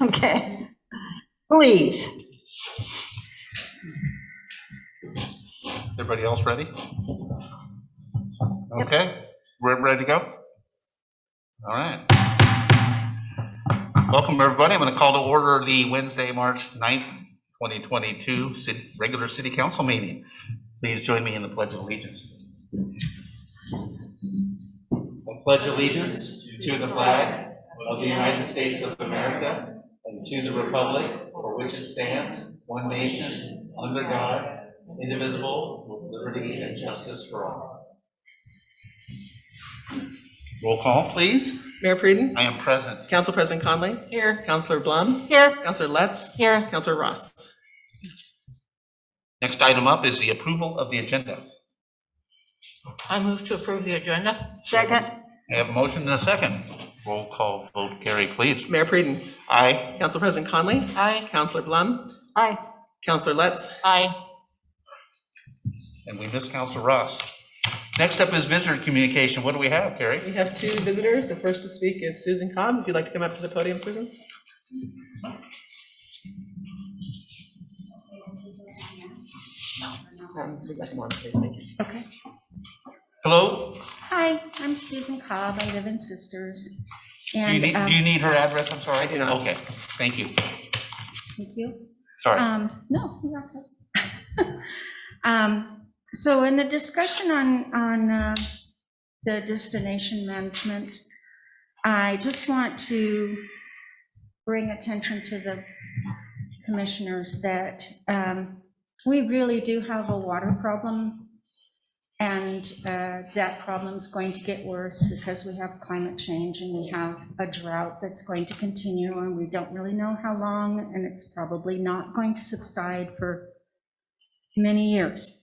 Okay, please. Everybody else ready? Okay, we're ready to go? All right. Welcome, everybody. I'm going to call to order the Wednesday, March 9th, 2022 regular City Council meeting. Please join me in the Pledge of Allegiance. I pledge allegiance to the flag of the United States of America and to the republic for which it stands, one nation, under God, indivisible, with liberty and justice for all. Roll call, please. Mayor Pruden? I am present. Council President Conley? Here. Councilor Blum? Here. Councilor Letts? Here. Councilor Ross? Next item up is the approval of the agenda. I move to approve the agenda. Second. I have a motion and a second. Roll call vote, Carrie, please. Mayor Pruden? Aye. Council President Conley? Aye. Councilor Blum? Aye. Councilor Letts? Aye. And we missed Councilor Ross. Next up is visitor communication. What do we have, Carrie? We have two visitors. The first to speak is Susan Cobb. If you'd like to come up to the podium, Susan. We'd like more, please. Thank you. Okay. Hello? Hi, I'm Susan Cobb. I live in Sisters. Do And you need her address? I'm sorry. I do not. Okay, thank you. thank you. Sorry. No, you're okay. So in the discussion on the destination management, I just want to bring attention to the commissioners that we really do have a water problem, and that problem is going to get worse because we have climate change and we have a drought that's going to continue, and we don't really know how long, and it's probably not going to subside for many years.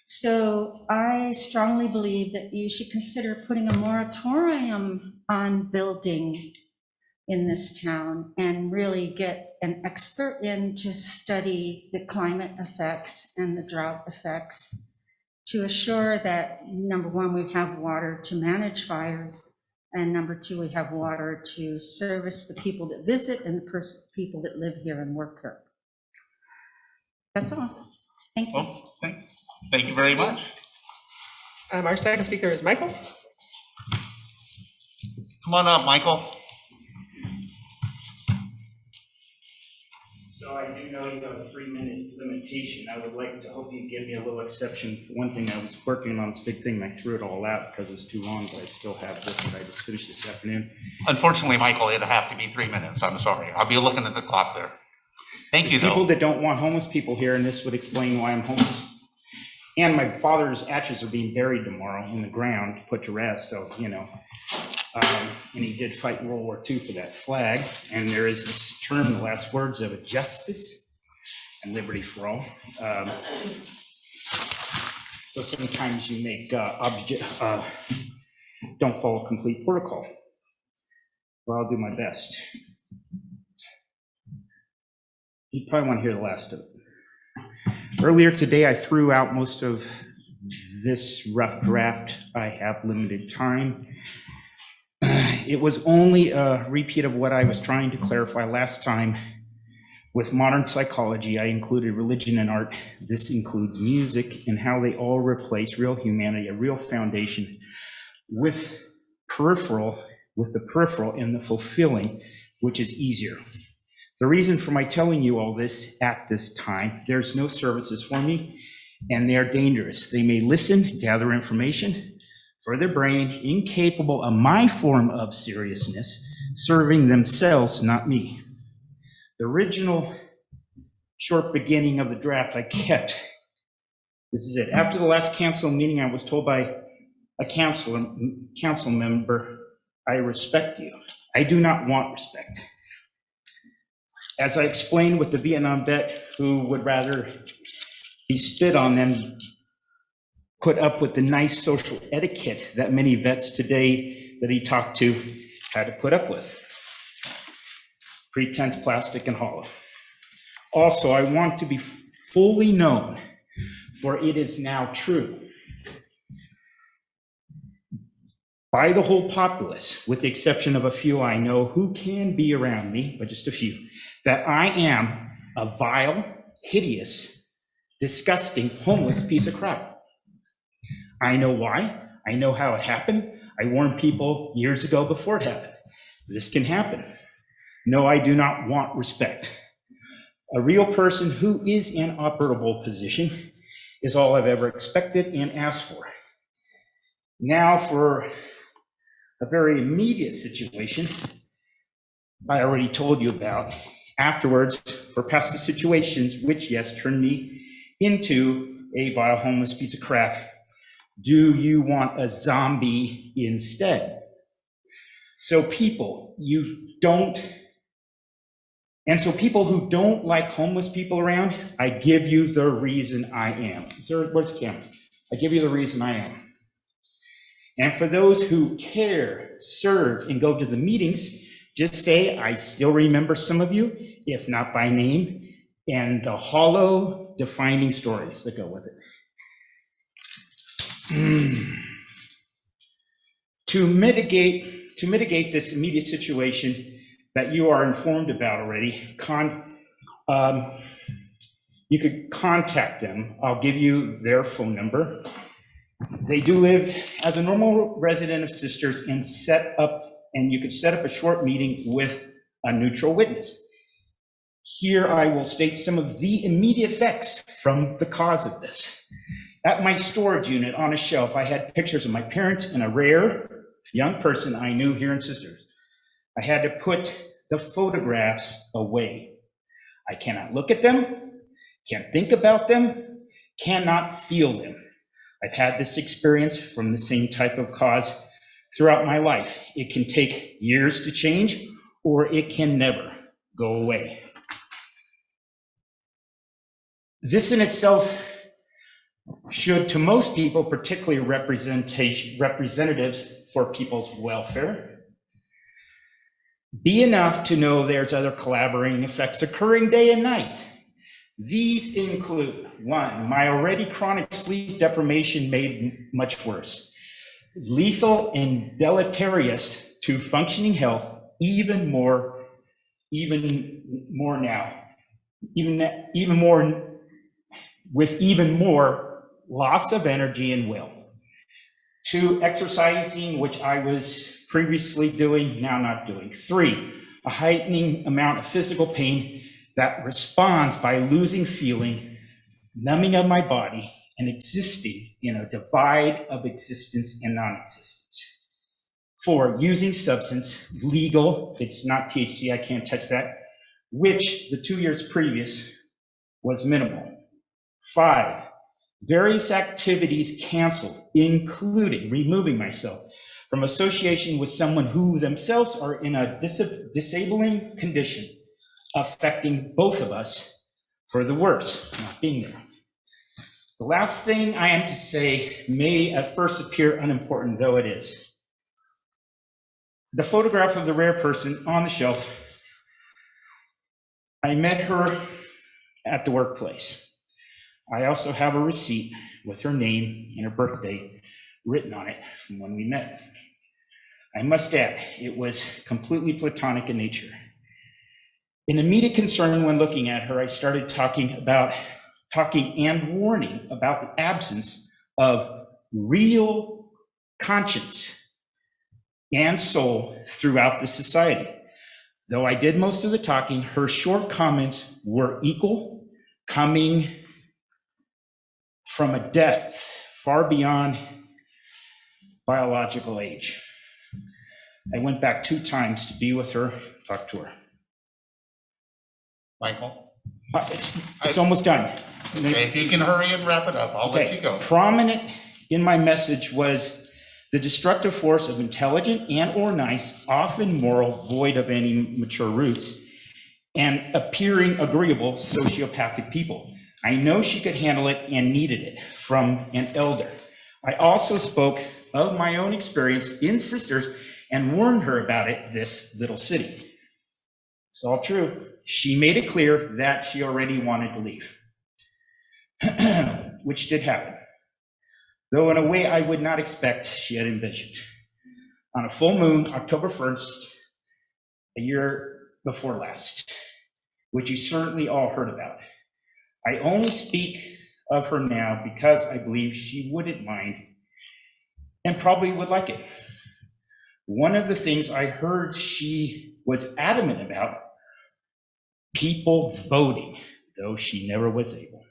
So I strongly believe that you should consider putting a moratorium on building in this town and really get an expert in to study the climate effects and the drought effects to assure that, number one, we have water to manage fires, and number two, we have water to service the people that visit and the people that live here and work here. That's all. Thank you. Well, thank you very much. Our second speaker is Michael. Come on up, Michael. So I do know you have a 3-minute limitation. I would like to hope you give me a little exception. For one thing, I was working on this big thing and I threw it all out because it was too long, but I still have this that I just finished this afternoon. Unfortunately, Michael, it'll have to be 3 minutes. I'm sorry. I'll be looking at the clock there. Thank you, There's people though. that don't want homeless people here, and this would explain why I'm homeless. And my father's ashes are being buried tomorrow in the ground to put to rest, so, you know. And he did fight in World War II for that flag, and there is this term, the last words of it, justice and liberty for all. So sometimes you make don't follow complete protocol. Well, I'll do my best. You probably want to hear the last of it. Earlier today, I threw out most of this rough draft. I have limited time. It was only a repeat of what I was trying to clarify last time. With modern psychology, I included religion and art. This includes music and how they all replace real humanity, a real foundation, with the peripheral and the fulfilling, which is easier. The reason for my telling you all this at this time, there's no services for me, and they are dangerous. They may listen, gather information for their brain, incapable of my form of seriousness, serving themselves, not me. The original short beginning of the draft I kept. This is it. After the last council meeting, I was told by a council member, I respect you. I do not want respect. As I explained with the Vietnam vet who would rather be spit on than put up with the nice social etiquette that many vets today that he talked to had to put up with. Pretense, plastic, and hollow. Also, I want to be fully known, for it is now true. by the whole populace, with the exception of a few I know who can be around me, but just a few, that I am a vile, hideous, disgusting, homeless piece of crap. I know why. I know how it happened. I warned people years ago before it happened. This can happen. No, I do not want respect. A real person who is in operable position is all I've ever expected and asked for. Now for a very immediate situation I already told you about. Afterwards, for past situations, which, yes, turned me into a vile, homeless piece of crap, do you want a zombie instead? So people, people who don't like homeless people around, I give you the reason I am. Sir, where's the camera? I give you the reason I am. And for those who care, serve, and go to the meetings, just say, I still remember some of you, if not by name, and the hollow, defining stories that go with it. To mitigate this immediate situation that you are informed about already, you could contact them. I'll give you their phone number. They do live as a normal resident of Sisters, and you could set up a short meeting with a neutral witness. Here I will state some of the immediate effects from the cause of this. At my storage unit on a shelf, I had pictures of my parents and a rare young person I knew here in Sisters. I had to put the photographs away. I cannot look at them, can't think about them, cannot feel them. I've had this experience from the same type of cause throughout my life. It can take years to change, or it can never go away. This in itself should, to most people, particularly representatives for people's welfare, be enough to know there's other collaborating effects occurring day and night. These include, 1, my already chronic sleep deprivation made much worse, lethal and deleterious to functioning health, even more now, even more with even more loss of energy and will. 2, exercising, which I was previously doing, now not doing. 3, a heightening amount of physical pain that responds by losing feeling, numbing of my body, and existing in a divide of existence and non-existence. 4, using substance, legal, it's not THC, I can't touch that, which the 2 years previous was minimal. 5, various activities canceled, including removing myself from association with someone who themselves are in a disabling condition, affecting both of us for the worse, not being there. The last thing I am to say may at first appear unimportant, though it is. The photograph of the rare person on the shelf, I met her at the workplace. I also have a receipt with her name and her birthday written on it from when we met. I must add, it was completely platonic in nature. An immediate concern when looking at her, I started talking and warning about the absence of real conscience and soul throughout the society. Though I did most of the talking, her short comments were equal, coming from a depth far beyond biological age. I went back 2 times to be with her, talk to her. Michael? It's almost done. Okay, if you can hurry and wrap it up, I'll let you go. Prominent in my message was the destructive force of intelligent and or nice, often moral, void of any mature roots, and appearing agreeable sociopathic people. I know she could handle it and needed it from an elder. I also spoke of my own experience in Sisters and warned her about it, this little city. It's all true. She made it clear that she already wanted to leave, which did happen, though in a way I would not expect she had envisioned. on a full moon, October 1st, a year before last, which you certainly all heard about. I only speak of her now because I believe she wouldn't mind and probably would like it. One of the things I heard she was adamant about, people voting, though she never was able.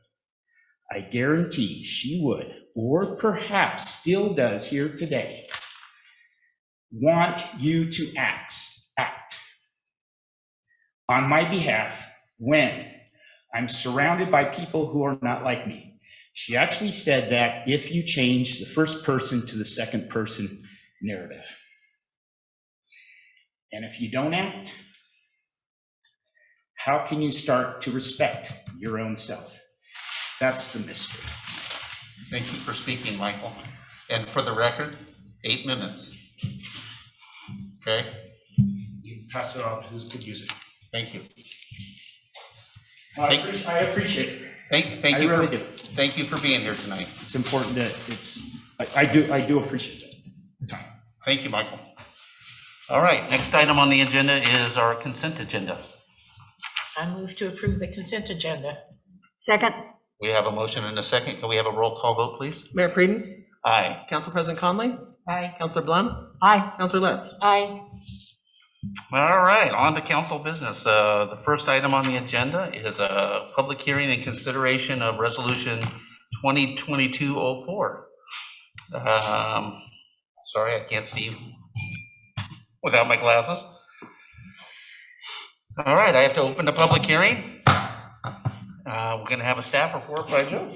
I guarantee she would, or perhaps still does here today, want you to act on my behalf when I'm surrounded by people who are not like me. She actually said that if you change the first person to the second person narrative. And if you don't act, how can you start to respect your own self? That's the mystery. Thank you for speaking, Michael. And for the record, 8 minutes. Okay, You can pass it on to who could use it. thank you. I appreciate it. Thank I you. really for, do. Thank you for being here tonight. It's important that I do appreciate it. Thank you, Michael. All right, next item on the agenda is our consent agenda. I move to approve the consent agenda. Second. We have a motion and a second. Can we have a roll call vote, please? Mayor Preden, Aye. Council President Conley, Aye. Councilor Blum, Aye. Councilor Letts. Aye. All right, on to council business. The first item on the agenda is a public hearing and consideration of resolution 2022-04. Sorry, I can't see without my glasses. All right, I have to open the public hearing. We're going to have a staff report by Joe.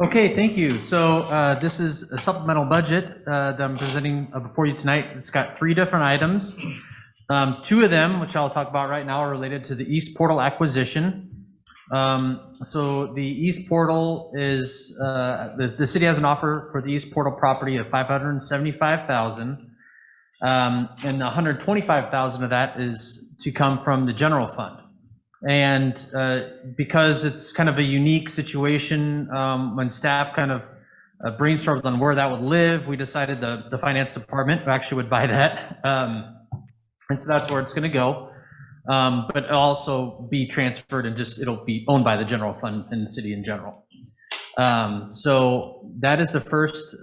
Okay, thank you. So this is a supplemental budget that I'm presenting before you tonight. It's got 3 different items. 2 of them, which I'll talk about right now, are related to the East Portal acquisition. So the East Portal is, the city has an offer for the East Portal property of $575,000. And the $125,000 of that is to come from the general fund. And because it's kind of a unique situation, when staff kind of brainstormed on where that would live, we decided the finance department actually would buy that. And so that's where it's going to go. But it'll also be transferred and it'll be owned by the general fund and the city in general. So that is the first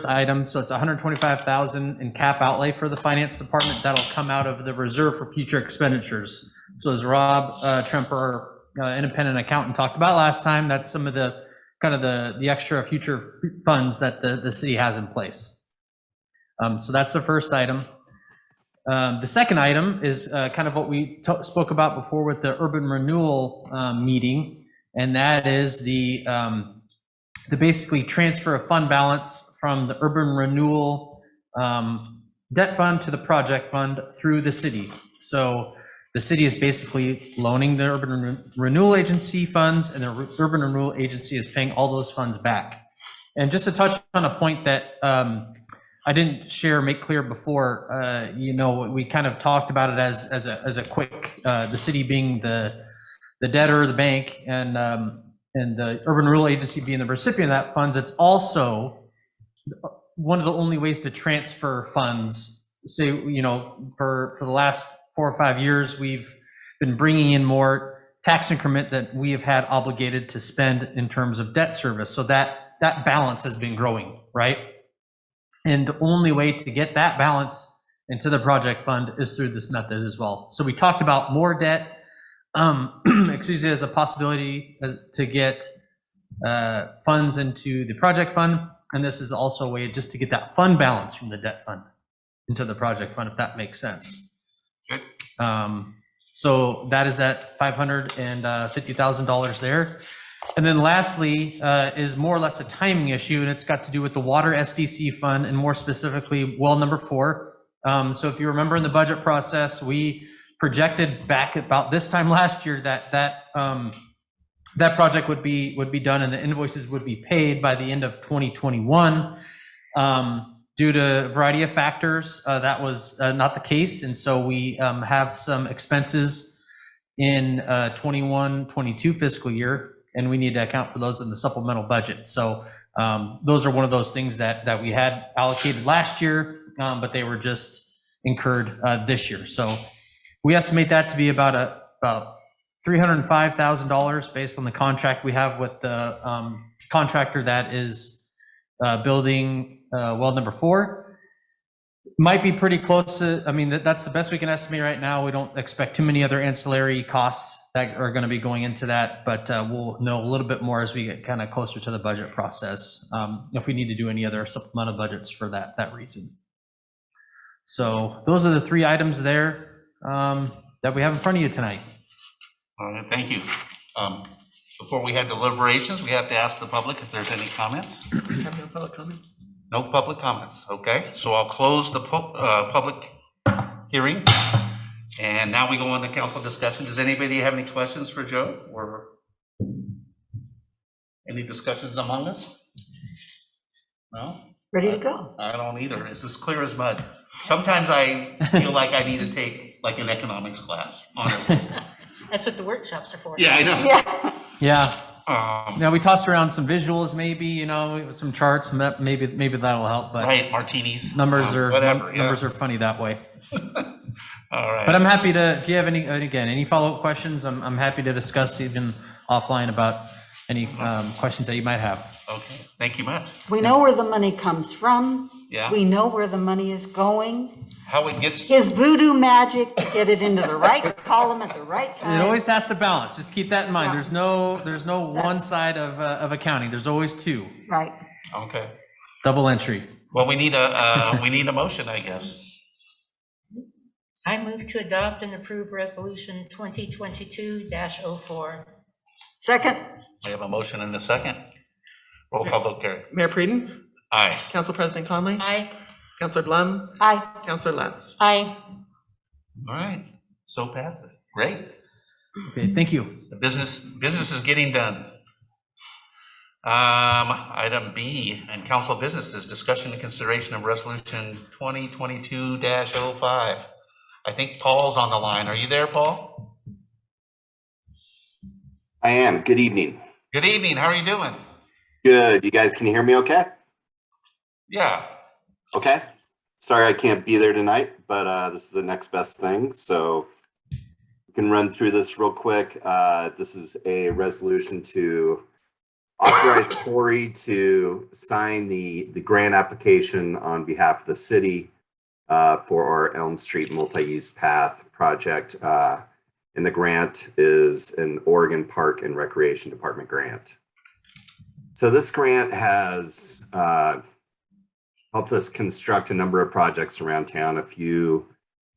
item. So it's $125,000 in cap outlay for the finance department. That'll come out of the reserve for future expenditures. So as Rob Tremper, independent accountant, talked about last time, that's some of the kind of the extra future funds that the city has in place. So that's the first item. The second item is kind of what we spoke about before with the urban renewal meeting, and that is the basically transfer of fund balance from the urban renewal debt fund to the project fund through the city. So the city is basically loaning the urban renewal agency funds, and the urban renewal agency is paying all those funds back. And just to touch on a point that I didn't make clear before, we kind of talked about it as a quick, the city being the debtor, the bank, and the urban renewal agency being the recipient of that funds. It's also one of the only ways to transfer funds. Say, for the last 4 or 5 years, we've been bringing in more tax increment that we have had obligated to spend in terms of debt service. So that balance has been growing, right? And the only way to get that balance into the project fund is through this method as well. So we talked about more debt, as a possibility to get funds into the project fund. And this is also a way just to get that fund balance from the debt fund into the project fund, if that makes sense. So that is that $550,000 there. And then lastly is more or less a timing issue, and it's got to do with the water SDC fund, and more specifically well number 4. So if you remember in the budget process, we projected back about this time last year that project would be done and the invoices would be paid by the end of 2021. Due to a variety of factors, that was not the case, and so we have some expenses in 21-22 fiscal year, and we need to account for those in the supplemental budget. So those are one of those things that we had allocated last year, but they were just incurred this year. So we estimate that to be about $305,000 based on the contract we have with the contractor that is building well number 4. Might be pretty close to, I mean, that's the best we can estimate right now. We don't expect too many other ancillary costs that are going to be going into that, but we'll know a little bit more as we get kind of closer to the budget process, if we need to do any other supplemental budgets for that reason. So those are the 3 items there that we have in front of you tonight. All right, thank you. Before we head to deliberations, we have to ask the public if there's any comments. Have no public comments? No public comments, okay? So I'll close the public hearing. And now we go on to council discussion. Does anybody have any questions for Joe or any discussions among us? No? Ready to go. I don't either. It's as clear as mud. Sometimes I feel like I need to take like an economics class, honestly. That's what the workshops are for. Yeah, I know. Yeah. Now we tossed around some visuals, maybe, some charts, maybe that'll help, but Right, martinis. numbers are whatever, yeah. numbers are funny that way. All right. But I'm happy to, if you have any follow-up questions, I'm happy to discuss even offline about any questions that you might have. Okay, thank you much. We know where the money comes from. Yeah. We know where the money is going. How it gets, His voodoo magic to get it into the right column at the right time. It always has to balance. Just keep that in mind. There's no one side of accounting. There's always 2. Right. okay. Double entry. Well, we need a motion, I guess. I move to adopt and approve resolution 2022-04. Second. We have a motion and a second. Roll call vote, Carrie. Mayor Preden, Aye. Council President Conley, Aye. Councilor Blum, Aye. Councilor Lutz. Aye. All right, so passes. Great. Okay, thank you. The business is getting done. Item B and council business is discussion and consideration of resolution 2022-05. I think Paul's on the line. Are you there, Paul? I am. Good evening. Good evening. How are you doing? Good. You guys can hear me okay? Yeah. Okay. Sorry I can't be there tonight, but this is the next best thing. So we can run through this real quick. This is a resolution to authorize Corey to sign the grant application on behalf of the city for our Elm Street multi-use path project. And the grant is an Oregon Park and Recreation Department grant. So this grant has helped us construct a number of projects around town. A few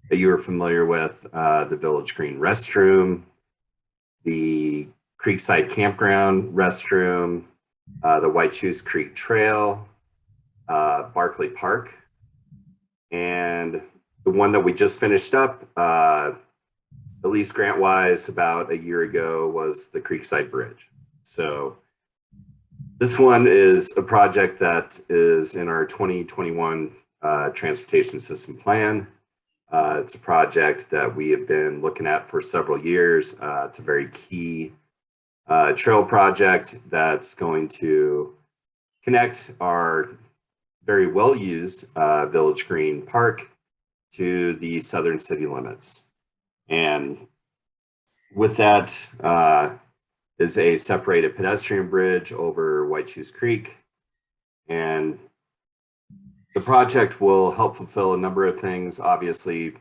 that you are familiar with, the Village Green restroom, the Creekside Campground restroom, the White Shoes Creek Trail, Barkley Park, and the one that we just finished up, at least grant-wise, about a year ago, was the Creekside Bridge. So this one is a project that is in our 2021 transportation system plan. It's a project that we have been looking at for several years. It's a very key trail project that's going to connect our very well-used Village Green Park to the southern city limits. And with that is a separated pedestrian bridge over White Shoes Creek. And the project will help fulfill a number of things. Obviously,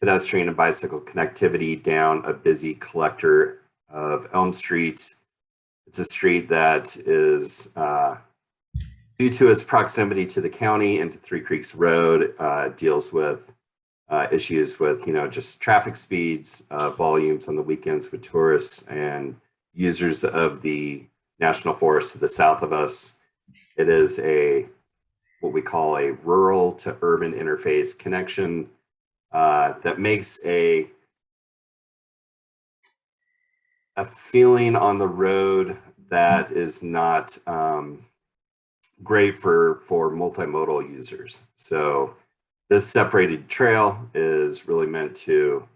pedestrian and bicycle connectivity down a busy collector of Elm Street. It's a street that is, due to its proximity to the county and to Three Creeks Road, deals with issues with, just traffic speeds, volumes on the weekends with tourists and users of the national forest to the south of us. It is what we call a rural to urban interface connection that makes a feeling on the road that is not great for multimodal users. So this separated trail is really meant to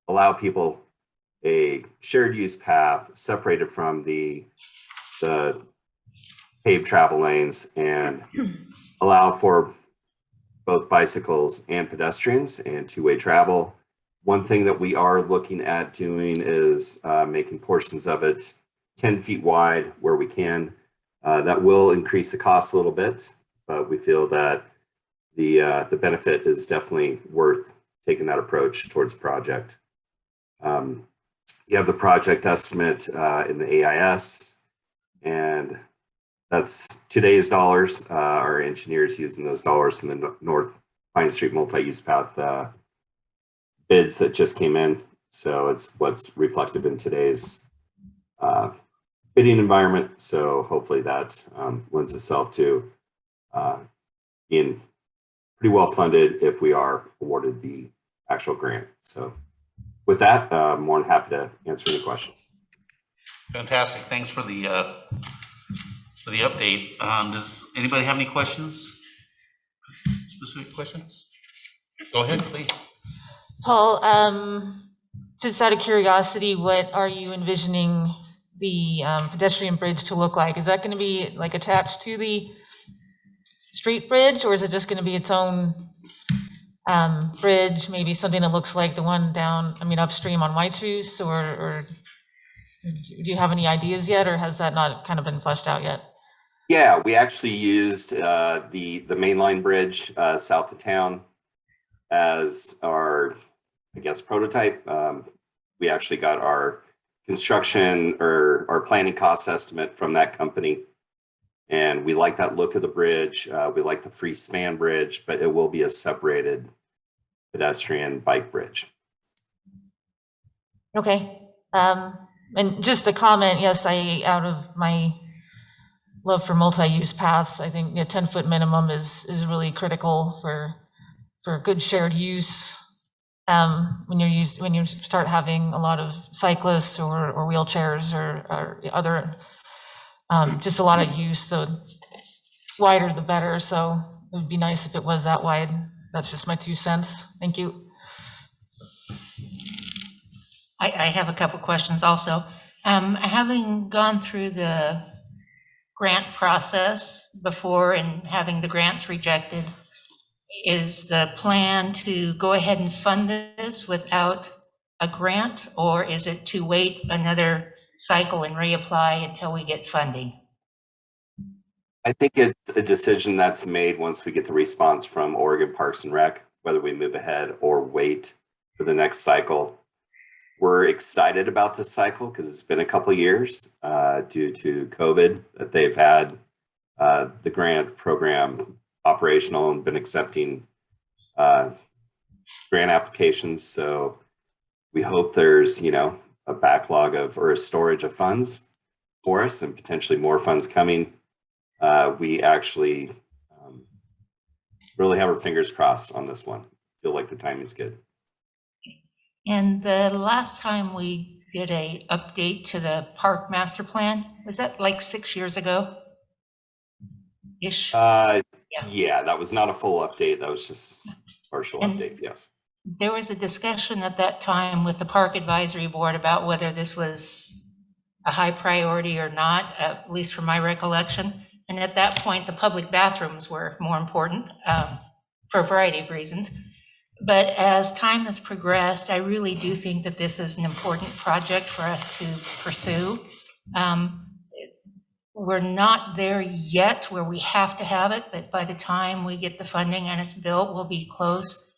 allow people a shared use path separated from the paved travel lanes and allow for both bicycles and pedestrians and two-way travel. One thing that we are looking at doing is making portions of it 10 feet wide where we can. That will increase the cost a little bit, but we feel that the benefit is definitely worth taking that approach towards the project. You have the project estimate in the AIS, and that's today's dollars. Our engineers using those dollars from the North Pine Street multi-use path bids that just came in. So it's what's reflective in today's bidding environment. So hopefully that lends itself to being pretty well funded if we are awarded the actual grant. So with that, I'm more than happy to answer any questions. Fantastic. Thanks for the update. Does anybody have any questions? Specific questions? Go ahead, please. Paul, just out of curiosity, what are you envisioning the pedestrian bridge to look like? Is that going to be like attached to the street bridge, or is it just going to be its own bridge, maybe something that looks like the one down, upstream on White Juice, or do you have any ideas yet, or has that not kind of been fleshed out yet? Yeah, we actually used the mainline bridge south of town as our, I guess, prototype. We actually got our construction or our planning cost estimate from that company. And we like that look of the bridge. We like the free span bridge, but it will be a separated pedestrian bike bridge. Okay. And just a comment, yes, out of my love for multi-use paths, I think 10-foot minimum is really critical for good shared use. When you start having a lot of cyclists or wheelchairs or other, just a lot of use, the wider the better. So it would be nice if it was that wide. That's just my 2 cents. Thank you. I have a couple questions also. Having gone through the grant process before and having the grants rejected, is the plan to go ahead and fund this without a grant, or is it to wait another cycle and reapply until we get funding? I think it's a decision that's made once we get the response from Oregon Parks and Rec, whether we move ahead or wait for the next cycle. We're excited about this cycle because it's been a couple of years due to COVID that they've had the grant program operational and been accepting grant applications. So we hope there's, a backlog or a storage of funds for us and potentially more funds coming. We actually really have our fingers crossed on this one. Feel like the timing's good. And the last time we did a update to the park master plan, was that like 6 years ago? Ish? Yeah, that was not a full update. That was just partial update, yes. There was a discussion at that time with the Park Advisory Board about whether this was a high priority or not, at least from my recollection. And at that point, the public bathrooms were more important for a variety of reasons. But as time has progressed, I really do think that this is an important project for us to pursue. We're not there yet where we have to have it, but by the time we get the funding and it's built, we'll be close,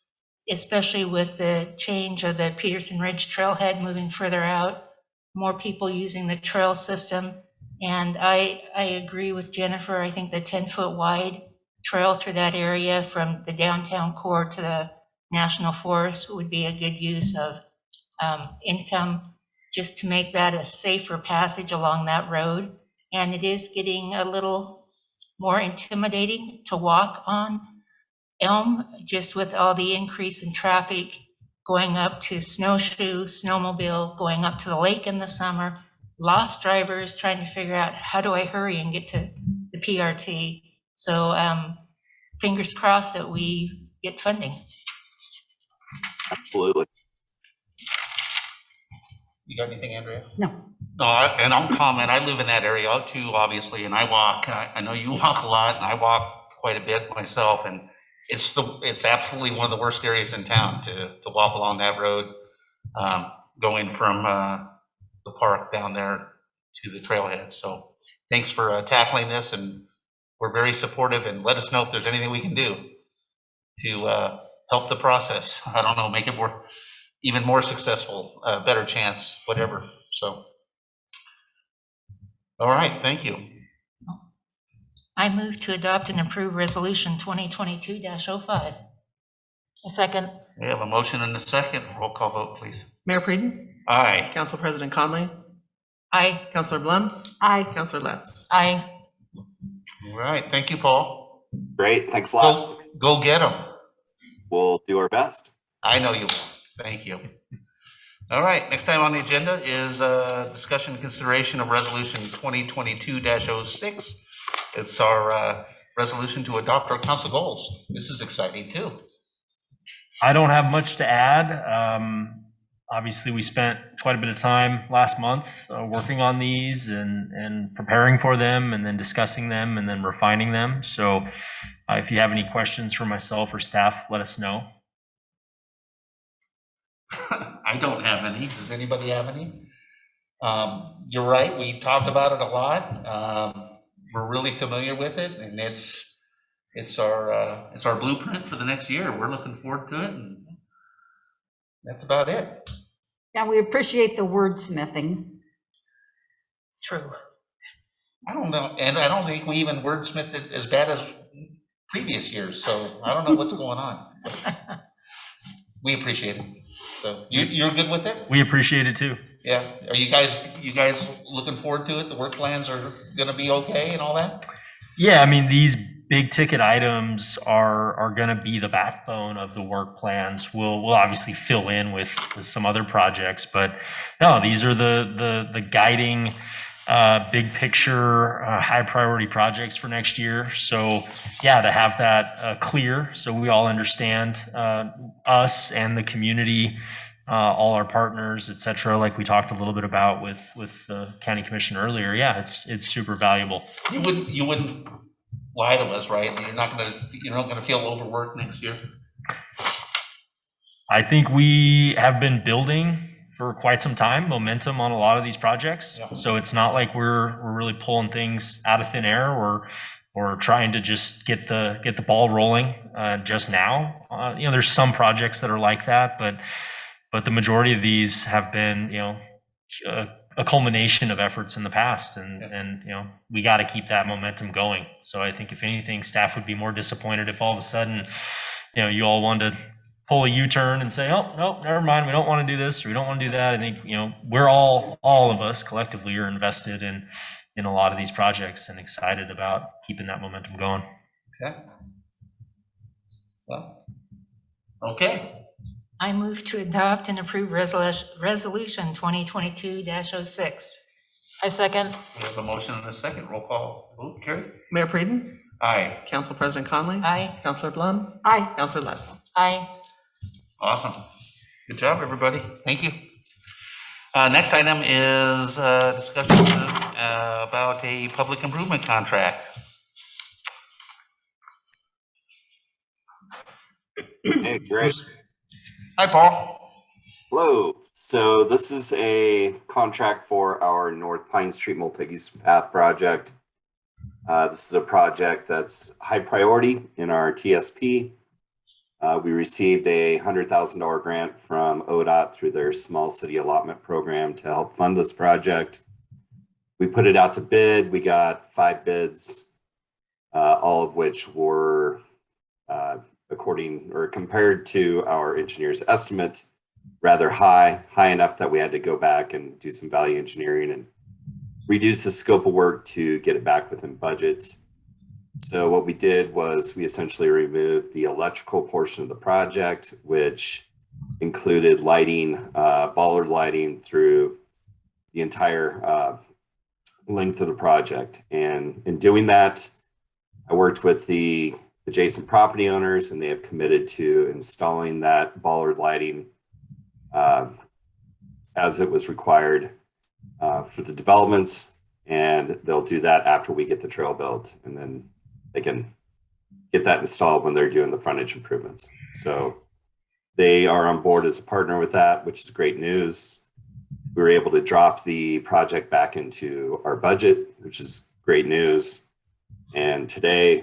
especially with the change of the Peterson Ridge trailhead moving further out, more people using the trail system. And I agree with Jennifer. I think the 10-foot wide trail through that area from the downtown core to the National Forest would be a good use of income, just to make that a safer passage along that road. And it is getting a little more intimidating to walk on Elm, just with all the increase in traffic going up to Snowshoe, Snowmobile, going up to the lake in the summer, lost drivers trying to figure out how do I hurry and get to the PRT. So fingers crossed that we get funding. Absolutely. You got anything, Andrea? No. No, and I'll comment. I live in that area too, obviously, and I walk. I know you walk a lot, and I walk quite a bit myself. And it's absolutely one of the worst areas in town to walk along that road, going from the park down there to the trailhead. So thanks for tackling this, and we're very supportive, and let us know if there's anything we can do to help the process. I don't know, make it even more successful, better chance, whatever. So, all right, thank you. I move to adopt and approve Resolution 2022-05. A second. We have a motion and a second. Roll call vote, please. Mayor Preden, Aye. Council President Conley, Aye. Councilor Blum, Aye. Councilor Letts. Aye. All right, thank you, Paul. Great, thanks a lot. Go get them. We'll do our best. I know you will. Thank you. All right, next time on the agenda is discussion and consideration of Resolution 2022-06. It's our resolution to adopt our council goals. This is exciting too. I don't have much to add. Obviously, we spent quite a bit of time last month working on these and preparing for them, and then discussing them, and then refining them. So if you have any questions for myself or staff, let us know. I don't have any. Does anybody have any? You're right. We talked about it a lot. We're really familiar with it, and it's our blueprint for the next year. We're looking forward to it, and that's about it. Yeah, we appreciate the wordsmithing. True. I don't know, and I don't think we even wordsmithed it as bad as previous years. So I don't know what's going on. We appreciate it. So you're good with it? We appreciate it too. Yeah. Are you guys looking forward to it? The work plans are going to be okay and all that? Yeah, I mean, these big ticket items are going to be the backbone of the work plans. We'll obviously fill in with some other projects, but no, these are the guiding big picture, high priority projects for next year. So yeah, to have that clear, so we all understand, us and the community, all our partners, et cetera, like we talked a little bit about with the county commission earlier. Yeah, it's super valuable. You wouldn't lie to us, right? You're not gonna feel overworked next year. I think we have been building for quite some time, momentum on a lot of these projects. Yeah. So it's not like we're really pulling things out of thin air or trying to just get the ball rolling just now. There's some projects that are like that, but the majority of these have been, a culmination of efforts in the past, and we got to keep that momentum going. So I think if anything, staff would be more disappointed if all of a sudden, you all wanted to pull a U-turn and say, oh, no, never mind, we don't want to do this, or we don't want to do that. I think, we're all of us collectively are invested in a lot of these projects and excited about keeping that momentum going. Okay. Well, okay. I move to adopt and approve Resolution 2022-06. I second. We have a motion and a second. Roll call vote. Carrie? Mayor Preden, Aye. Council President Conley, Aye. Councilor Blum, Aye. Councilor Letts. Aye. Awesome. Good job, everybody. Thank you. Next item is discussion about a public improvement contract. Hey, great. Hi, Paul. Hello. So this is a contract for our North Pine Street multi-use path project. This is a project that's high priority in our TSP. We received a $100,000 grant from ODOT through their small city allotment program to help fund this project. We put it out to bid. We got 5 bids, all of which were compared to our engineer's estimate, rather high enough that we had to go back and do some value engineering and reduce the scope of work to get it back within budget. So what we did was we essentially removed the electrical portion of the project, which included lighting, bollard lighting through the entire length of the project. And in doing that, I worked with the adjacent property owners, and they have committed to installing that bollard lighting as it was required for the developments. And they'll do that after we get the trail built, and then they can get that installed when they're doing the frontage improvements. So they are on board as a partner with that, which is great news. We were able to drop the project back into our budget, which is great news. And today,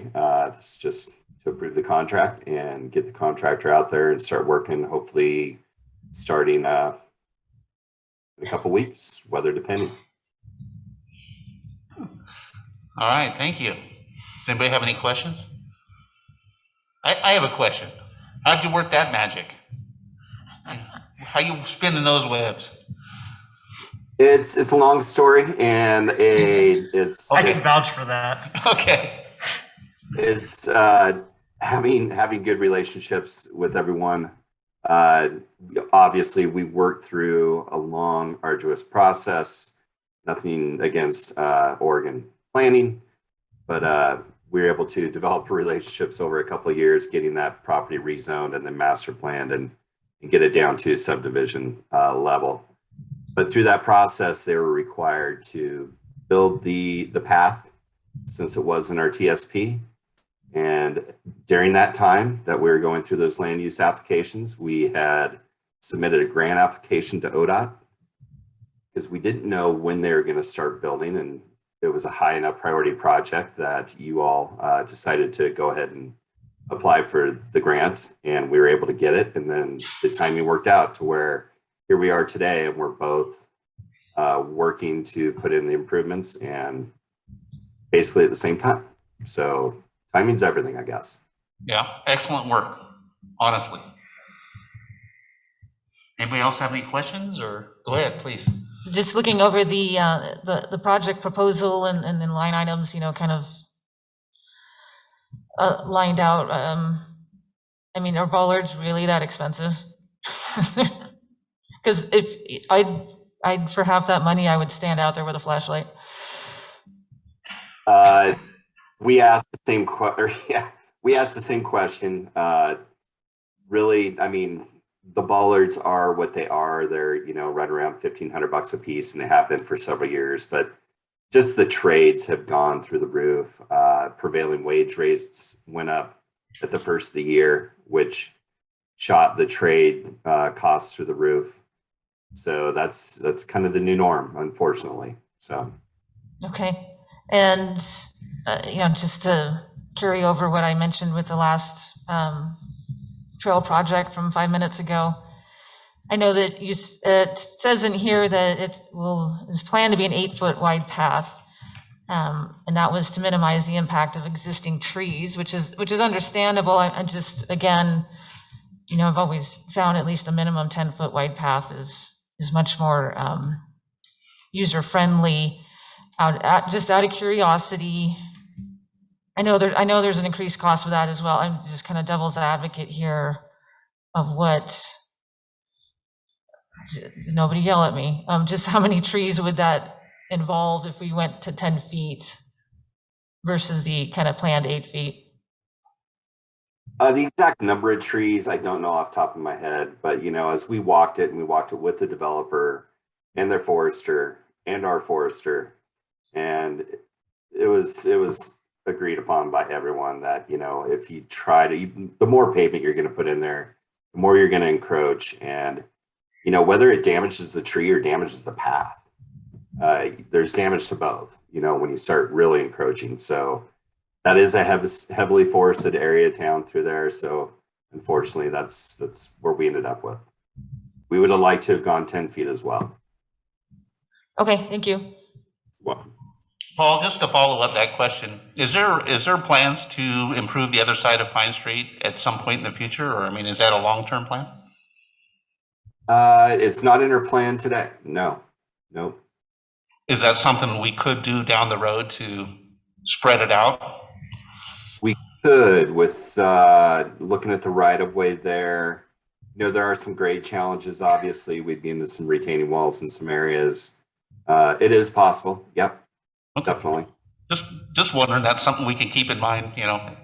this is just to approve the contract and get the contractor out there and start working, hopefully starting in a couple weeks, weather depending. All right, thank you. Does anybody have any questions? I have a question. How'd you work that magic? How you spinning those webs? It's a long story, and I can vouch for that. Okay. it's having good relationships with everyone. Obviously, we worked through a long, arduous process. Nothing against Oregon planning, but we were able to develop relationships over a couple of years, getting that property rezoned and then master planned and get it down to subdivision level. But through that process, they were required to build the path, since it was in our TSP. And during that time that we were going through those land use applications, we had submitted a grant application to ODOT because we didn't know when they were going to start building. And it was a high enough priority project that you all decided to go ahead and apply for the grant, and we were able to get it. And then the timing worked out to where here we are today, and we're both working to put in the improvements and basically at the same time. So timing's everything, I guess. Yeah, excellent work, honestly. Anybody else have any questions, or go ahead, please. Just looking over the project proposal and then line items, you know, kind of lined out. I mean, are bollards really that expensive? Because if I'd for half that money, I would stand out there with a flashlight. We asked the same question. Really, I mean, the bollards are what they are. They're, you know, right around $1,500 a piece, and they have been for several years. But just the trades have gone through the roof. Prevailing wage rates went up at the first of the year, which shot the trade costs through the roof. So that's kind of the new norm, unfortunately. So. Okay, and you know, just to carry over what I mentioned with the last trail project from 5 minutes ago, I know that it says in here that is planned to be an 8-foot wide path, and that was to minimize the impact of existing trees, which is understandable. I just, again, you know, I've always found at least a minimum 10-foot wide path is much more user friendly. Just out of curiosity, I know there's an increased cost with that as well. I'm just kind of devil's advocate here of what. Nobody yell at me. Just how many trees would that involve if we went to 10 feet versus the kind of planned 8 feet? The exact number of trees, I don't know off the top of my head, but you know, as we walked it, and we walked it with the developer and their forester and our forester, and it was agreed upon by everyone that, you know, if you try to, the more pavement you're going to put in there, the more you're going to encroach, and you know, whether it damages the tree or damages the path, there's damage to both, you know, when you start really encroaching. So that is a heavily forested area town through there. So unfortunately, that's where we ended up with. We would have liked to have gone 10 feet as well. Okay, thank you. Well, Paul, just to follow up that question, is there plans to improve the other side of Pine Street at some point in the future? Or, I mean, is that a long-term plan? it's not in our plan today. No, nope. Is that something we could do down the road to spread it out? We could, with looking at the right of way there. You know, there are some grade challenges. Obviously, we'd be into some retaining walls in some areas. It is possible. Yep, Okay. definitely. Just wondering, that's something we can keep in mind, you know,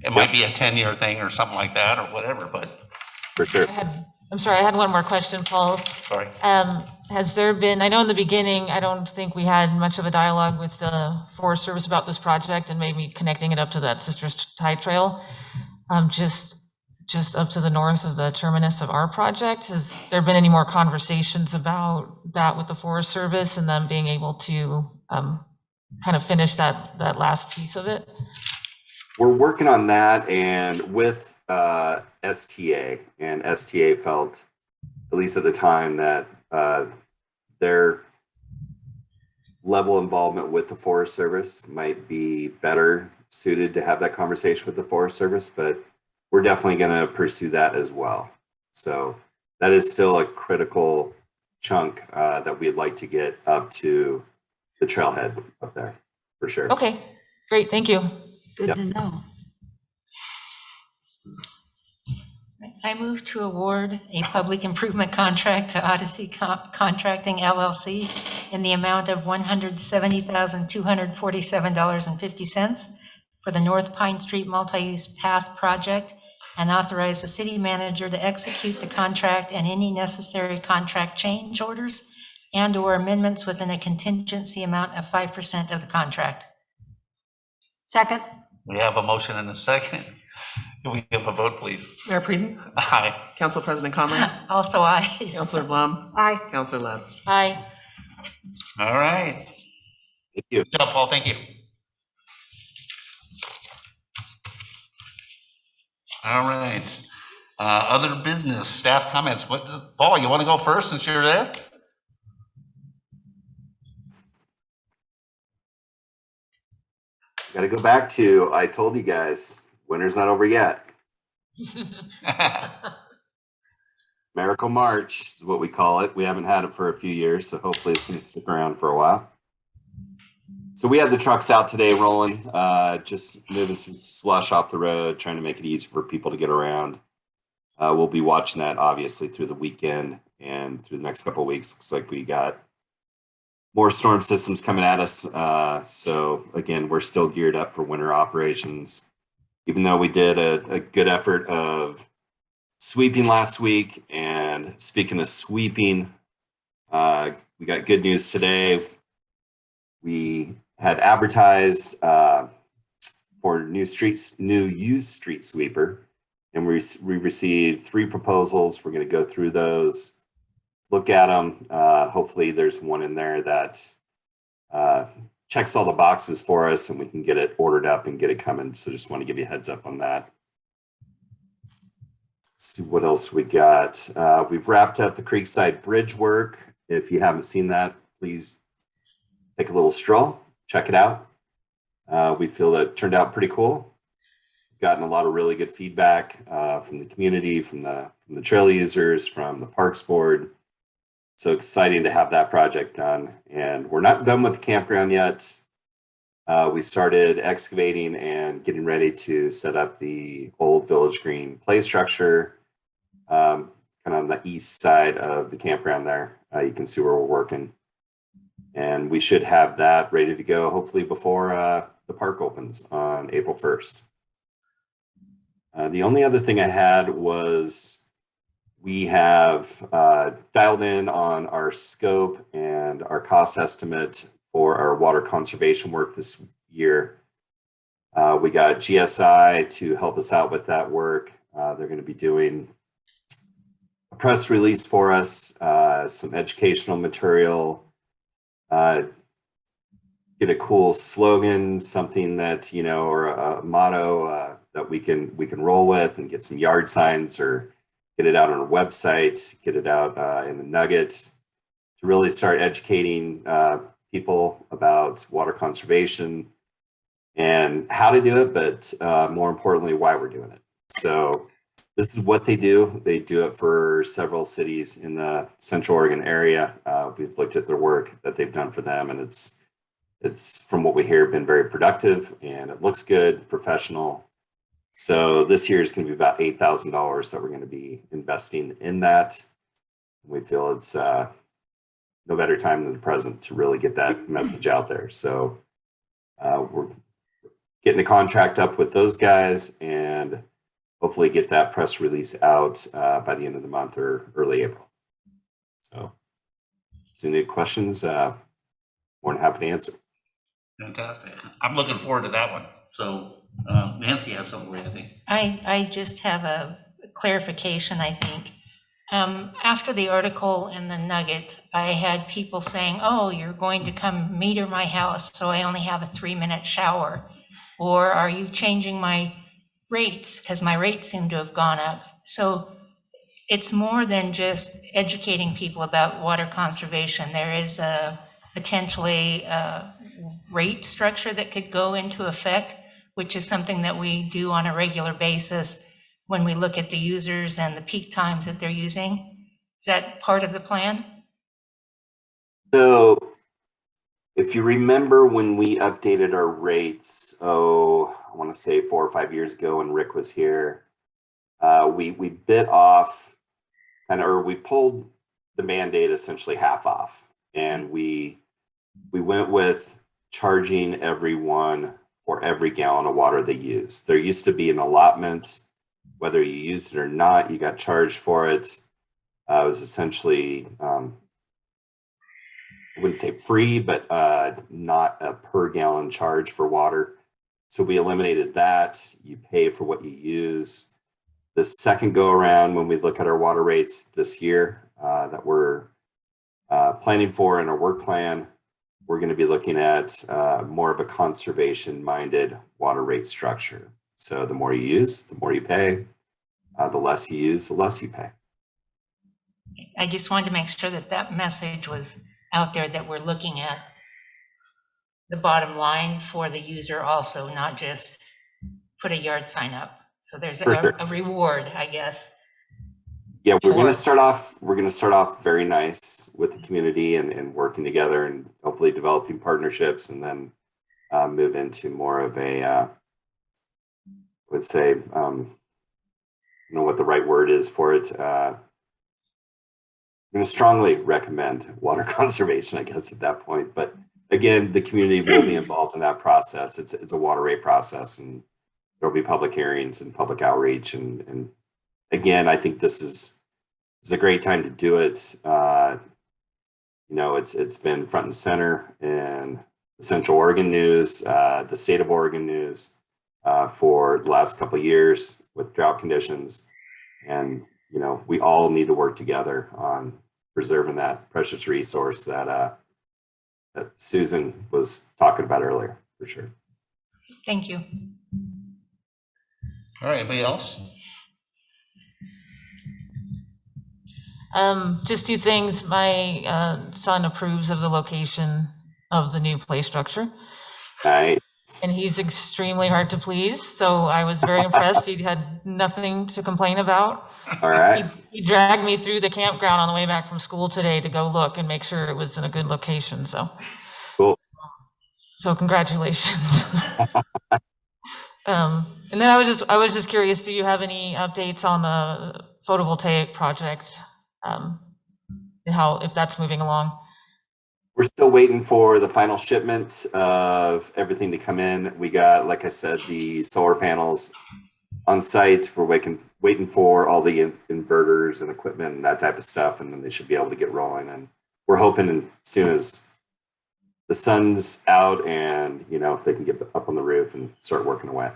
it might be a 10-year thing or something like that or whatever, but For sure. I I'm sorry, I had one more question, Paul. Sorry. Has there been, I know in the beginning, I don't think we had much of a dialogue with the Forest Service about this project and maybe connecting it up to that Sisters Tide Trail. Just up to the north of the terminus of our project. Has there been any more conversations about that with the Forest Service and them being able to kind of finish that last piece of it? We're working on that, and with STA, and STA felt, at least at the time, that their level of involvement with the Forest Service might be better suited to have that conversation with the Forest Service, but we're definitely going to pursue that as well. So that is still a critical chunk that we'd like to get up to the trailhead up there, for sure. Okay, great, thank you. Good Yep. to know. I move to award a public improvement contract to Odyssey Contracting LLC in the amount of $170,247.50 for the North Pine Street Multi-Use Path Project, and authorize the city manager to execute the contract and any necessary contract change orders and/or amendments within a contingency amount of 5% of the contract. Second? We have a motion and a second. Can we give a vote, please? Mayor Preden, Aye. Council President Conley, Also, aye. Councilor Blum, Aye. Councilor Lutz. Aye. All right. Thank you. Good job, Paul. Thank you. All right. Other business, staff comments. Paul, you want to go first since you're there? Got to go back to, I told you guys, winter's not over yet. Miracle March is what we call it. We haven't had it for a few years, so hopefully it's going to stick around for a while. So we had the trucks out today rolling, just moving some slush off the road, trying to make it easy for people to get around. We'll be watching that obviously through the weekend and through the next couple of weeks. Looks like we got more storm systems coming at us. So again, we're still geared up for winter operations, even though we did a good effort of sweeping last week. And speaking of sweeping, we got good news today. We had advertised for new used street sweeper, and we received 3 proposals. We're going to go through those, look at them. Hopefully there's one in there that checks all the boxes for us and we can get it ordered up and get it coming. So just want to give you a heads up on that. Let's see what else we got. We've wrapped up the Creekside Bridge work. If you haven't seen that, please take a little stroll, check it out. We feel that it turned out pretty cool. Gotten a lot of really good feedback from the community, from the trail users, from the Parks Board. So exciting to have that project done. And we're not done with the campground yet. We started excavating and getting ready to set up the old Village Green play structure, kind of on the east side of the campground there. You can see where we're working. And we should have that ready to go hopefully before the park opens on April 1st. The only other thing I had was we have dialed in on our scope and our cost estimate for our water conservation work this year. We got GSI to help us out with that work. They're going to be doing a press release for us, some educational material, get a cool slogan, something that, you know, or a motto that we can roll with, and get some yard signs or get it out on our website, get it out in the Nugget to really start educating people about water conservation and how to do it, but more importantly, why we're doing it. So this is what they do. They do it for several cities in the Central Oregon area. We've looked at their work that they've done for them, and it's from what we hear been very productive, and it looks good, professional. So this year is going to be about $8,000 that we're going to be investing in that. We feel it's no better time than the present to really get that message out there. So we're getting the contract up with those guys, and hopefully get that press release out by the end of the month or early April. So, if there's any questions, more than happy to answer. Fantastic. I'm looking forward to that one. So Nancy has something for you, I think. I just have a clarification, I think. After the article in the Nugget, I had people saying, oh, you're going to come meter my house, so I only have a 3-minute shower. Or are you changing my rates? Because my rates seem to have gone up. So it's more than just educating people about water conservation. There is a potentially rate structure that could go into effect, which is something that we do on a regular basis when we look at the users and the peak times that they're using. Is that part of the plan? So if you remember when we updated our rates, I want to say 4 or 5 years ago when Rick was here, we bit off we pulled the Band-Aid essentially half off, and we went with charging everyone for every gallon of water they use. There used to be an allotment, whether you used it or not, you got charged for it. It was essentially, I wouldn't say free, but not a per gallon charge for water. So we eliminated that. You pay for what you use. The second go around, when we look at our water rates this year that we're planning for in our work plan, we're going to be looking at more of a conservation-minded water rate structure. So the more you use, the more you pay. The less you use, the less you pay. I just wanted to make sure that that message was out there, that we're looking at the bottom line for the user also, not just put a yard sign up. So there's a reward, I guess. Yeah, we're going to start off very nice with the community and working together and hopefully developing partnerships, and then move into more of a, I would say, I don't know what the right word is for it. I'm going to strongly recommend water conservation, I guess, at that point. But again, the community will be involved in that process. It's a water rate process, and there'll be public hearings and public outreach. And again, I think this is a great time to do it. It's been front and center in the Central Oregon news, the state of Oregon news for the last couple of years with drought conditions. And, we all need to work together on preserving that precious resource that Susan was talking about earlier, for sure. Thank you. All right, anybody else? Just 2 things. My son approves of the location of the new play structure. Nice. And he's extremely hard to please, so I was very impressed. He had nothing to complain about. All right. He dragged me through the campground on the way back from school today to go look and make sure it was in a good location, so. Cool. So congratulations. And then I was just curious, do you have any updates on the photovoltaic project? If that's moving along? We're still waiting for the final shipment of everything to come in. We got, like I said, the solar panels on site. We're waiting for all the inverters and equipment and that type of stuff, and then they should be able to get rolling. And we're hoping as soon as the sun's out and, they can get up on the roof and start working away.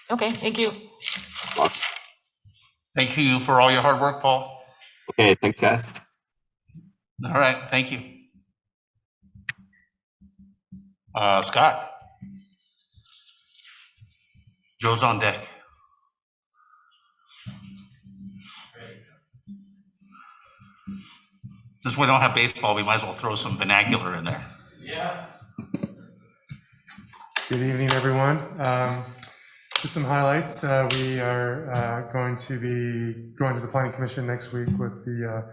Okay, thank you. Thank you for all your hard work, Paul. Okay, thanks, guys. All right, thank you. Scott. Joe's on deck. Since we don't have baseball, we might as well throw some vernacular in there. Yeah. Good evening, everyone. Just some highlights. We are going to be going to the Planning Commission next week with the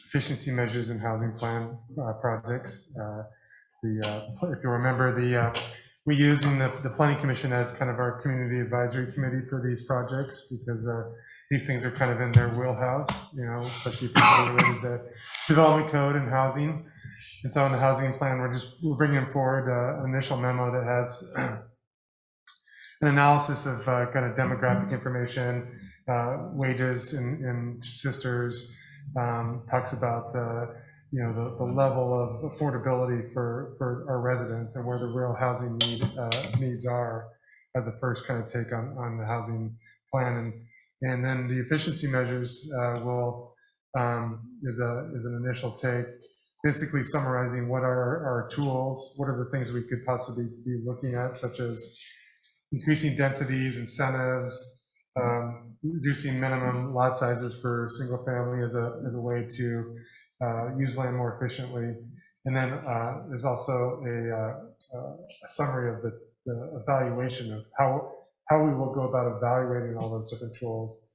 efficiency measures and housing plan projects. If you remember, we're using the Planning Commission as kind of our community advisory committee for these projects, because these things are kind of in their wheelhouse, especially things that are related to development code and housing. And so on the housing plan, we're bringing forward an initial memo that has an analysis of kind of demographic information, wages in sisters, talks about the level of affordability for our residents and where the real housing needs are as a first kind of take on the housing plan. And then the efficiency measures is an initial take, basically summarizing what are our tools, what are the things we could possibly be looking at, such as increasing densities, incentives, reducing minimum lot sizes for single family as a way to use land more efficiently. And then there's also a summary of the evaluation of how we will go about evaluating all those different tools.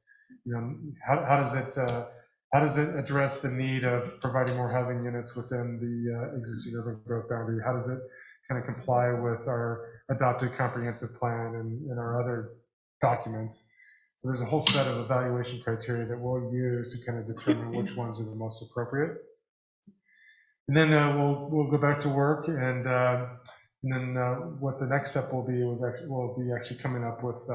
How does it address the need of providing more housing units within the existing urban growth boundary? How does it kind of comply with our adopted comprehensive plan and our other documents? So there's a whole set of evaluation criteria that we'll use to kind of determine which ones are the most appropriate. And then we'll go back to work, and then what the next step will be we'll be actually coming up with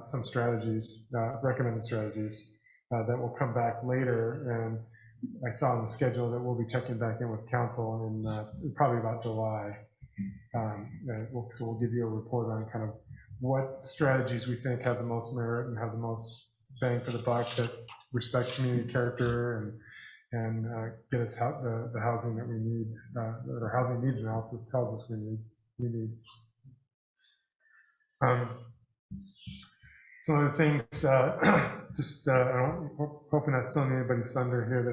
some strategies, recommended strategies that will come back later. And I saw on the schedule that we'll be checking back in with council in probably about July. So we'll give you a report on kind of what strategies we think have the most merit and have the most bang for the buck, that respect community character and get us the housing that we need, that our housing needs analysis tells us we need. Some of the things, hoping not stealing anybody's thunder here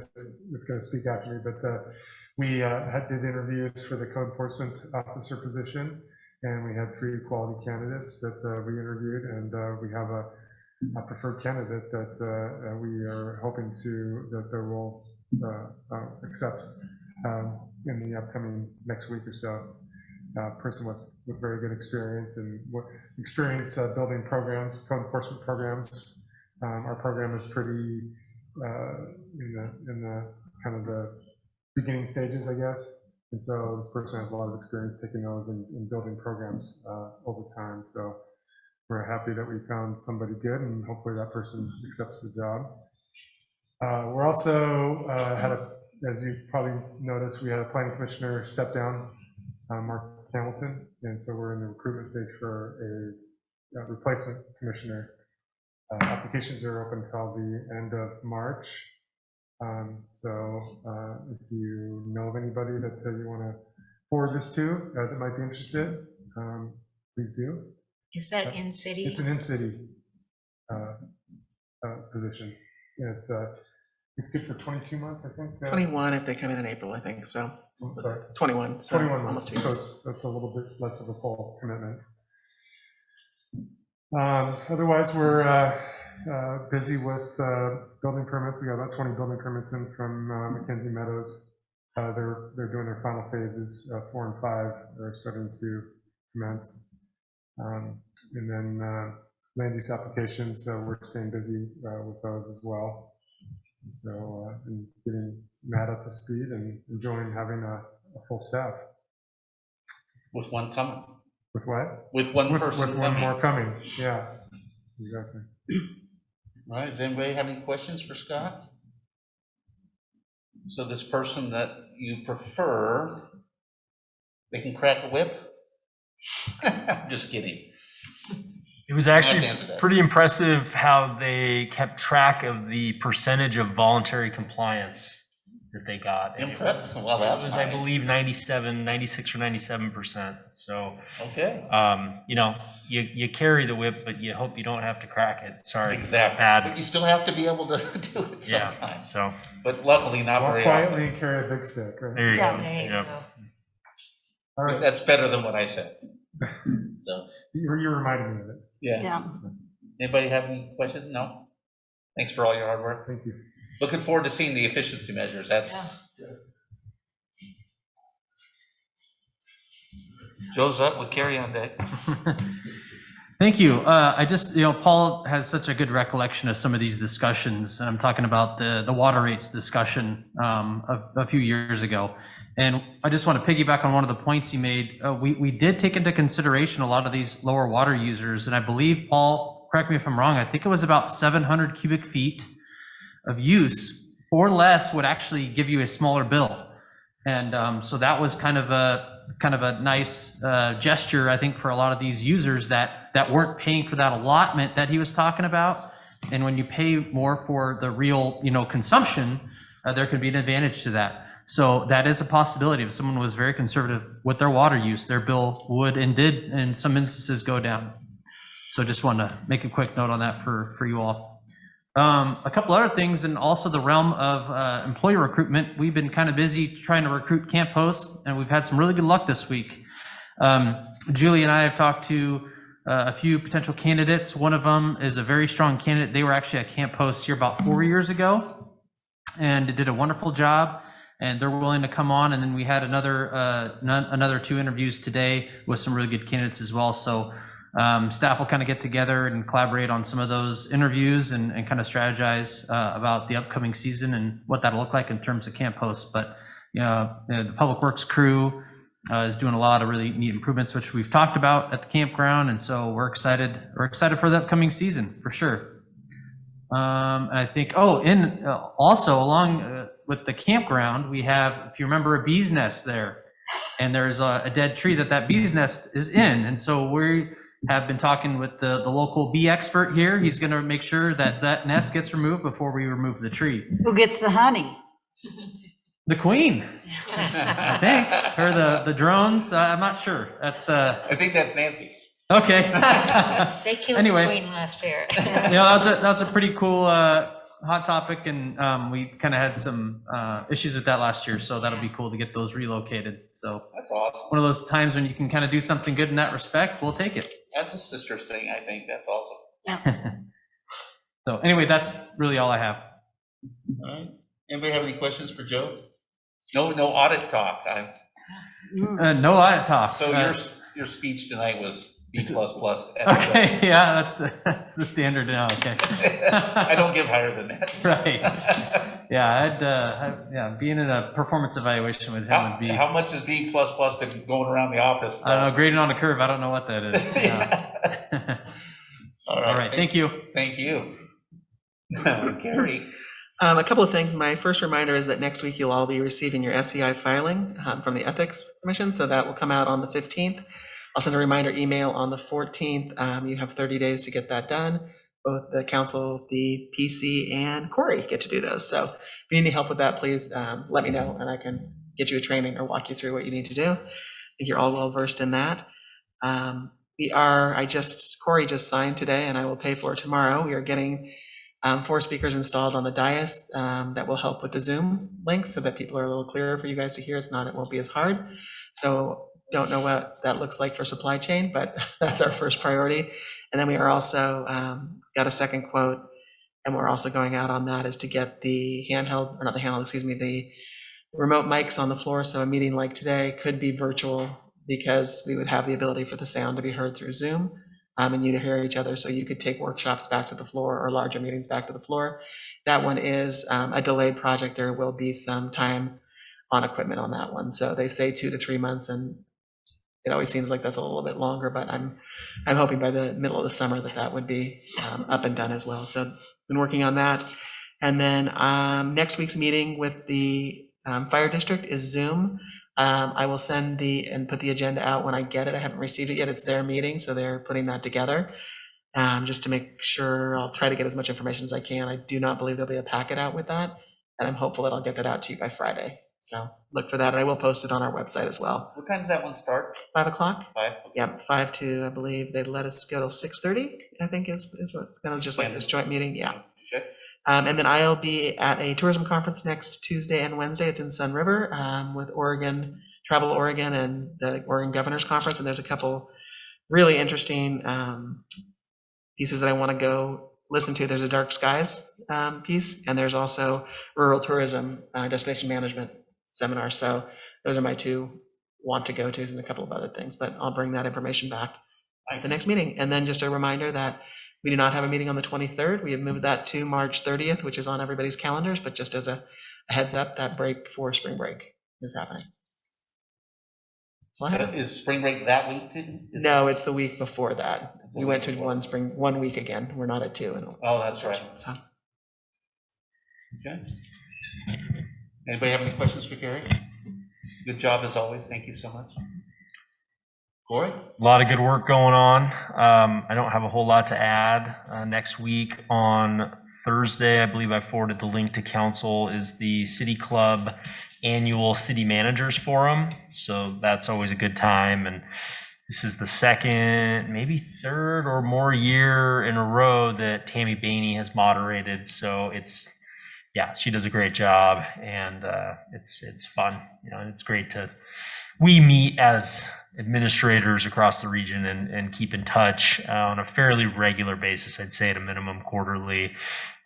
that's going to speak after me, but we did interviews for the code enforcement officer position, and we had 3 quality candidates that we interviewed, and we have a preferred candidate that we are hoping that they will accept in the upcoming next week or so. Person with very good experience and building programs, code enforcement programs. Our program is pretty in the kind of the beginning stages, I guess. And so this person has a lot of experience taking those and building programs over time. So we're happy that we found somebody good, and hopefully that person accepts the job. We're also as you probably noticed, we had a planning commissioner step down, Mark Hamilton, and so we're in the recruitment stage for a replacement commissioner. Applications are open until the end of March. So if you know of anybody that you want to forward this to that might be interested, please do. Is that in city? It's an in-city position. Yeah, it's good for 22 months, I think. 21 if they come in April, I think. So sorry, 21. So 21 almost 2 months. years. So that's a little bit less of a full commitment. Otherwise, we're busy with building permits. We got about 20 building permits in from Mackenzie Meadows. They're doing their final phases. 4 and 5 are starting to commence. And then land use applications, so we're staying busy with those as well. So and getting Matt up to speed and enjoying having a full staff. With one coming. With what? With one person With one coming. more coming, yeah, exactly. All right, does anybody have any questions for Scott? So this person that you prefer, they can crack a whip? Just kidding. It was have to actually answer that. pretty impressive how they kept track of the percentage of voluntary compliance that they got. And Impressive. Well, that's it was I nice. believe 96 or 97%. So, Okay. you carry the whip, but you hope you don't have to crack it. Sorry. Exactly. Bad. But you still have to be able to do it Yeah. sometimes. So But luckily, not Walk very quietly often. and carry a big stick, right? there you Yeah, go. There you Yep. go. All right, That's better than what I said. So, you reminded me of it. yeah. Yeah. Anybody have any questions? No? Thanks for all your hard work. Thank you. Looking forward to seeing the efficiency measures. That's. Joe's up with carry on deck. Thank you. I just, Paul has such a good recollection of some of these discussions. And I'm talking about the water rates discussion a few years ago. And I just want to piggyback on one of the points you made. We did take into consideration a lot of these lower water users, and I believe, Paul, correct me if I'm wrong, I think it was about 700 cubic feet of use or less would actually give you a smaller bill. And so that was kind of a nice gesture, I think, for a lot of these users that weren't paying for that allotment that he was talking about. And when you pay more for the real, consumption, there can be an advantage to that. So that is a possibility. If someone was very conservative with their water use, their bill would and did in some instances go down. So just wanted to make a quick note on that for you all. A couple other things, and also the realm of employee recruitment. We've been kind of busy trying to recruit camp hosts, and we've had some really good luck this week. Julie and I have talked to a few potential candidates. One of them is a very strong candidate. They were actually a camp host here about 4 years ago and did a wonderful job, and they're willing to come on. And then we had another 2 interviews today with some really good candidates as well. So staff will kind of get together and collaborate on some of those interviews and kind of strategize about the upcoming season and what that'll look like in terms of camp hosts. But the Public Works crew is doing a lot of really neat improvements, which we've talked about at the campground, and so we're excited for the upcoming season for sure. And I think also along with the campground, we have, if you remember, a bee's nest there, and there's a dead tree that bee's nest is in, and so we have been talking with the local bee expert here. He's going to make sure that nest gets removed before we remove the tree. Who gets the honey? The queen, I think, or the drones. I'm not sure. That's I think that's Nancy. Okay. They killed Anyway. the queen last year. That's a pretty cool hot topic, and we kind of had some issues with that last year, so that'll be cool to get those relocated. So That's awesome. one of those times when you can kind of do something good in that respect, we'll take it. That's a sister thing, I think. That's awesome. So anyway, that's really all I have. All right. Anybody have any questions for Joe? No audit talk. No audit talk. So your speech tonight was B++. Okay, yeah, that's the standard now. Okay. I don't give higher than that. Right. Yeah, being in a performance evaluation with him would be. How much has B++ been going around the office? I don't know, grading on a curve. I don't know what that is. Yeah. All right. Thank you. Thank you. Gary. A couple of things. My first reminder is that next week you'll all be receiving your SEI filing from the Ethics Commission, so that will come out on the 15th. I'll send a reminder email on the 14th. You have 30 days to get that done. Both the council, the PC, and Corey get to do those. So if you need any help with that, please let me know, and I can get you a training or walk you through what you need to do. I think you're all well versed in that. Corey just signed today, and I will pay for it tomorrow. We are getting 4 speakers installed on the dais that will help with the Zoom link so that people are a little clearer for you guys to hear. It won't be as hard. So don't know what that looks like for supply chain, but that's our first priority. And then we are also got a second quote, and we're also going out on that is to get the the remote mics on the floor. So a meeting like today could be virtual because we would have the ability for the sound to be heard through Zoom. And you to hear each other, so you could take workshops back to the floor or larger meetings back to the floor. That one is a delayed project. There will be some time on equipment on that one. So they say 2 to 3 months, and it always seems like that's a little bit longer, but I'm hoping by the middle of the summer that would be up and done as well. So been working on that. And then next week's meeting with the fire district is Zoom. I will send and put the agenda out when I get it. I haven't received it yet. It's their meeting, so they're putting that together. Just to make sure, I'll try to get as much information as I can. I do not believe there'll be a packet out with that, and I'm hopeful that I'll get that out to you by Friday. So look for that, and I will post it on our website as well. What time does that one start? 5 o'clock? 5? Yeah, 5 to, I believe they let us go till 6:30, I think is what it's kind of just like this joint meeting. Yeah. Okay. And then I'll be at a tourism conference next Tuesday and Wednesday. It's in Sun River with Travel Oregon and the Oregon Governor's Conference. And there's a couple really interesting pieces that I want to go listen to. There's a Dark Skies piece, and there's also rural tourism destination management seminar. So those are my 2 want to go tos, and a couple of other things, but I'll bring that information back at the next meeting. And then just a reminder that we do not have a meeting on the 23rd. We have moved that to March 30th, which is on everybody's calendars, but just as a heads up, that break for spring break is happening. What? Is spring break that week? No, it's the week before that. We went to 1 week again. We're not at 2. Oh, that's right. So. Okay. Anybody have any questions for Gary? Good job as always. Thank you so much. Corey? A lot of good work going on. I don't have a whole lot to add. Next week on Thursday, I believe I forwarded the link to council, is the City Club annual City Managers Forum. So that's always a good time. And this is the second, maybe third or more year in a row that Tammy Bainey has moderated. So yeah, she does a great job, and it's fun. And it's great we meet as administrators across the region and keep in touch on a fairly regular basis. I'd say at a minimum quarterly,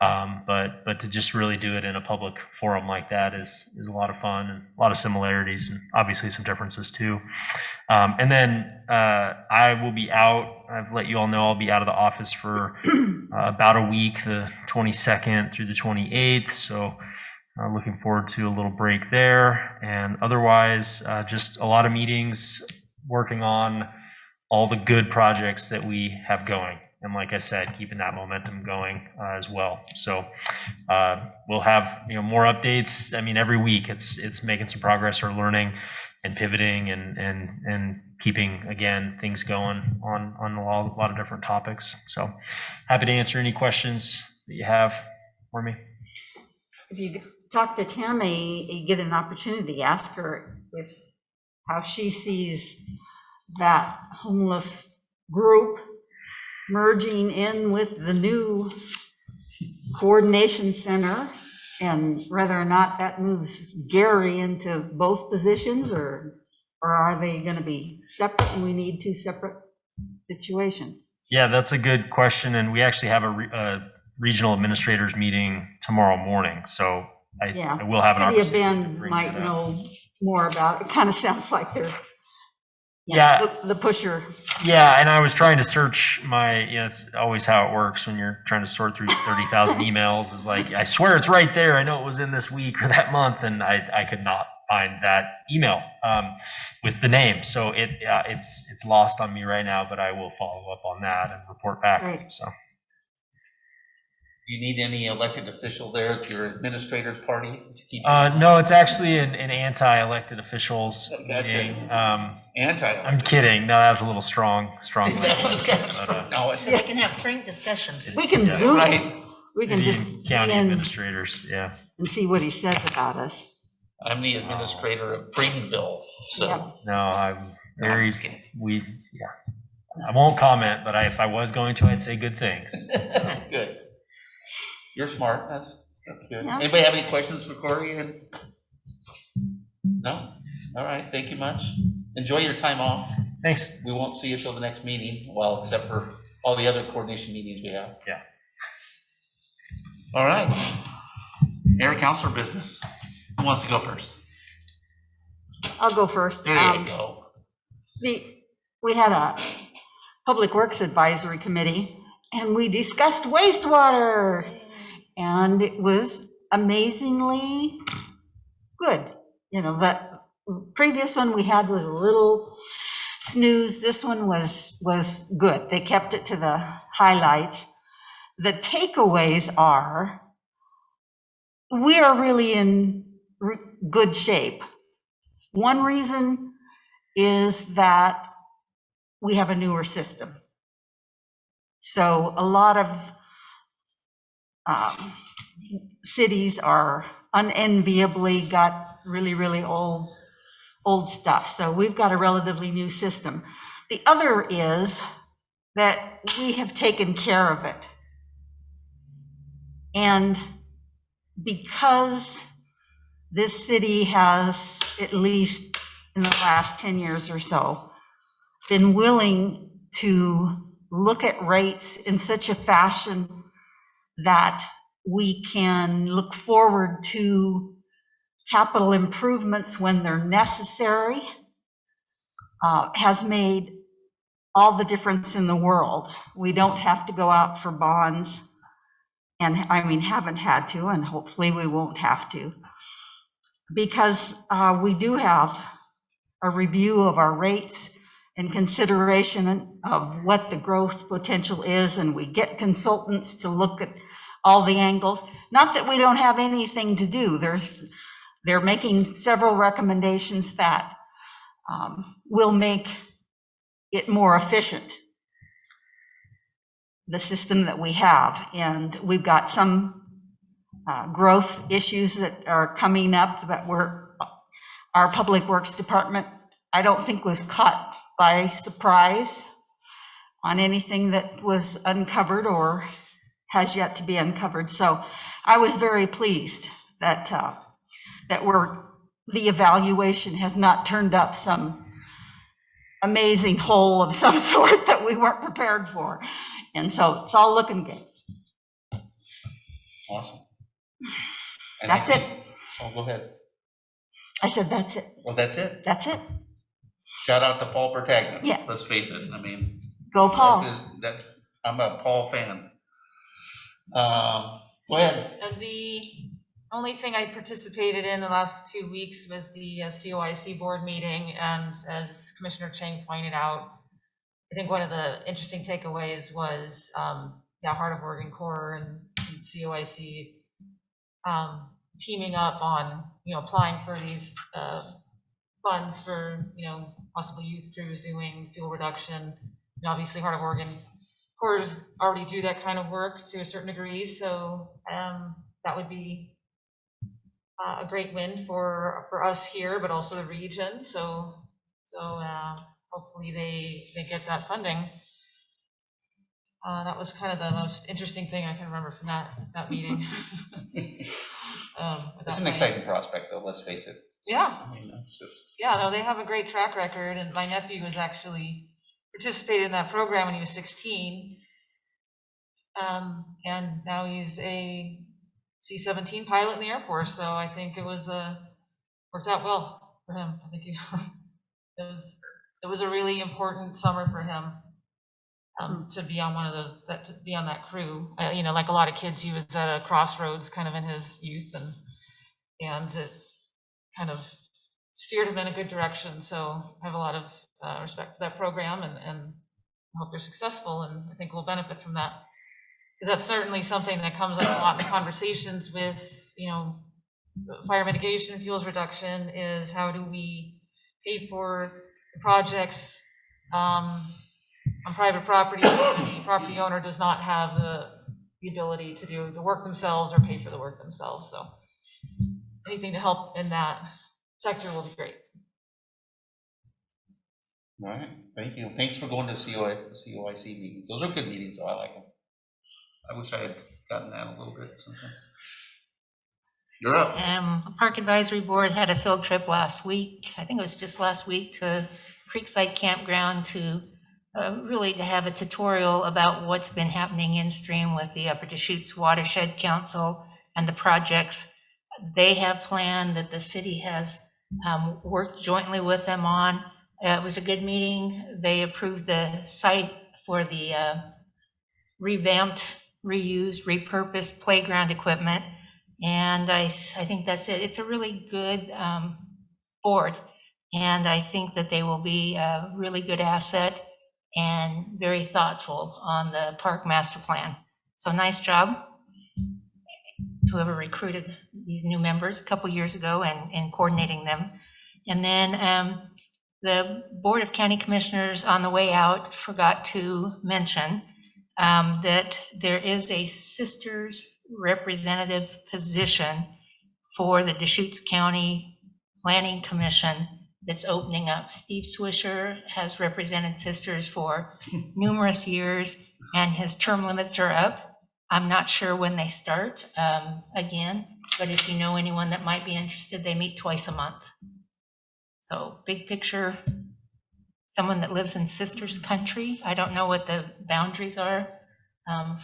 but to just really do it in a public forum like that is a lot of fun, and a lot of similarities and obviously some differences too. And then I will be out. I've let you all know I'll be out of the office for about a week, the 22nd through the 28th. So looking forward to a little break there. And otherwise, just a lot of meetings, working on all the good projects that we have going. And like I said, keeping that momentum going as well. So we'll have more updates. I mean, every week it's making some progress or learning and pivoting and keeping, again, things going on a lot of different topics. So happy to answer any questions that you have for me. If you talk to Tammy, you get an opportunity, ask her how she sees that homeless group merging in with the new coordination center, and whether or not that moves Gary into both positions, or are they going to be separate and we need two separate situations? Yeah, that's a good question. And we actually have a regional administrators meeting tomorrow morning. So I will have an opportunity. City of Bend might know more about it. It kind of sounds like they're the pusher. Yeah, and I was trying to search it's always how it works when you're trying to sort through 30,000 emails. Is like, I swear it's right there. I know it was in this week or that month, and I could not find that email with the name. So it's lost on me right now, but I will follow up on that and report back. Right. So. Do you need any elected official there at your administrators party to keep? No, it's actually an anti-elected officials meeting. I'm kidding. No, that was a little strong. That was kind of But, no, so we can have frank discussions. We can Zoom. Right. We can just county in administrators. Yeah. and see what he says about us. I'm the administrator of Greenville, so. Yeah. No, I'm very. I won't comment, but if I was going to, I'd say good things. Good. You're smart. That's good. Yeah. Anybody have any questions for Corey? No? All right. Thank you much. Enjoy your time off. Thanks. We won't see you till the next meeting, well, except for all the other coordination meetings we have. Yeah. All right. Mayor, council, business. Who wants to go first? I'll go first. There you go. We had a Public Works Advisory Committee, and we discussed wastewater, and it was amazingly good. The previous one we had was a little snooze. This one was good. They kept it to the highlights. The takeaways are, we are really in good shape. One reason is that we have a newer system. So a lot of cities are unenviably got really, really old stuff. So we've got a relatively new system. The other is that we have taken care of it. And because this city has, at least in the last 10 years or so, been willing to look at rates in such a fashion that we can look forward to capital improvements when they're necessary, has made all the difference in the world. We don't have to go out for bonds, and haven't had to, and hopefully we won't have to, because we do have a review of our rates and consideration of what the growth potential is, and we get consultants to look at all the angles. Not that we don't have anything to do. They're making several recommendations that will make it more efficient, the system that we have. And we've got some growth issues that are coming up that our Public Works Department, I don't think, was caught by surprise on anything that was uncovered or has yet to be uncovered. So I was very pleased that the evaluation has not turned up some amazing hole of some sort that we weren't prepared for. And so it's all looking good. Awesome. And That's it. Oh, go ahead. I said, that's it. Well, that's it. That's it. Shout out to Paul Bertagna. Yeah. Let's face it. I mean, Go Paul. I'm a Paul fan. Go ahead. The only thing I participated in the last 2 weeks was the COIC board meeting, and as Commissioner Chang pointed out, I think one of the interesting takeaways was Heart of Oregon Corps and COIC teaming up on applying for these funds for possibly youth crews doing fuel reduction. And obviously, Heart of Oregon Corps already do that kind of work to a certain degree, so that would be a great win for us here, but also the region. So hopefully they get that funding. That was kind of the most interesting thing I can remember from that meeting. It's an exciting prospect, though. Let's face it. Yeah. I mean, it's just. Yeah, no, they have a great track record, and my nephew was actually participated in that program when he was 16, and now he's a C-17 pilot in the Air Force. So I think it was worked out well for him. I think it was a really important summer for him to be on one of those, to be on that crew. Like a lot of kids, he was at a crossroads kind of in his youth, and it kind of steered him in a good direction. So I have a lot of respect for that program, and I hope they're successful, and I think we'll benefit from that. Because that's certainly something that comes up a lot in the conversations with, fire mitigation, fuels reduction, is how do we pay for the projects on private property if the property owner does not have the ability to do the work themselves or pay for the work themselves. So anything to help in that sector will be great. All right, thank you. Thanks for going to COIC meetings. Those are good meetings, so I like them. I wish I had gotten that a little bit sometimes. You're up. The Park Advisory Board had a field trip last week. I think it was just last week, to Creekside Campground to really to have a tutorial about what's been happening in stream with the Upper Deschutes Watershed Council and the projects they have planned that the city has worked jointly with them on. It was a good meeting. They approved the site for the revamped, reused, repurposed playground equipment. And I think that's it. It's a really good board. And I think that they will be a really good asset and very thoughtful on the park master plan. So nice job, whoever recruited these new members a couple years ago and coordinating them. And then the Board of County Commissioners on the way out forgot to mention that there is a sisters representative position for the Deschutes County Planning Commission that's opening up. Steve Swisher has represented sisters for numerous years, and his term limits are up. I'm not sure when they start again, but if you know anyone that might be interested, they meet twice a month. So big picture, someone that lives in sisters country. I don't know what the boundaries are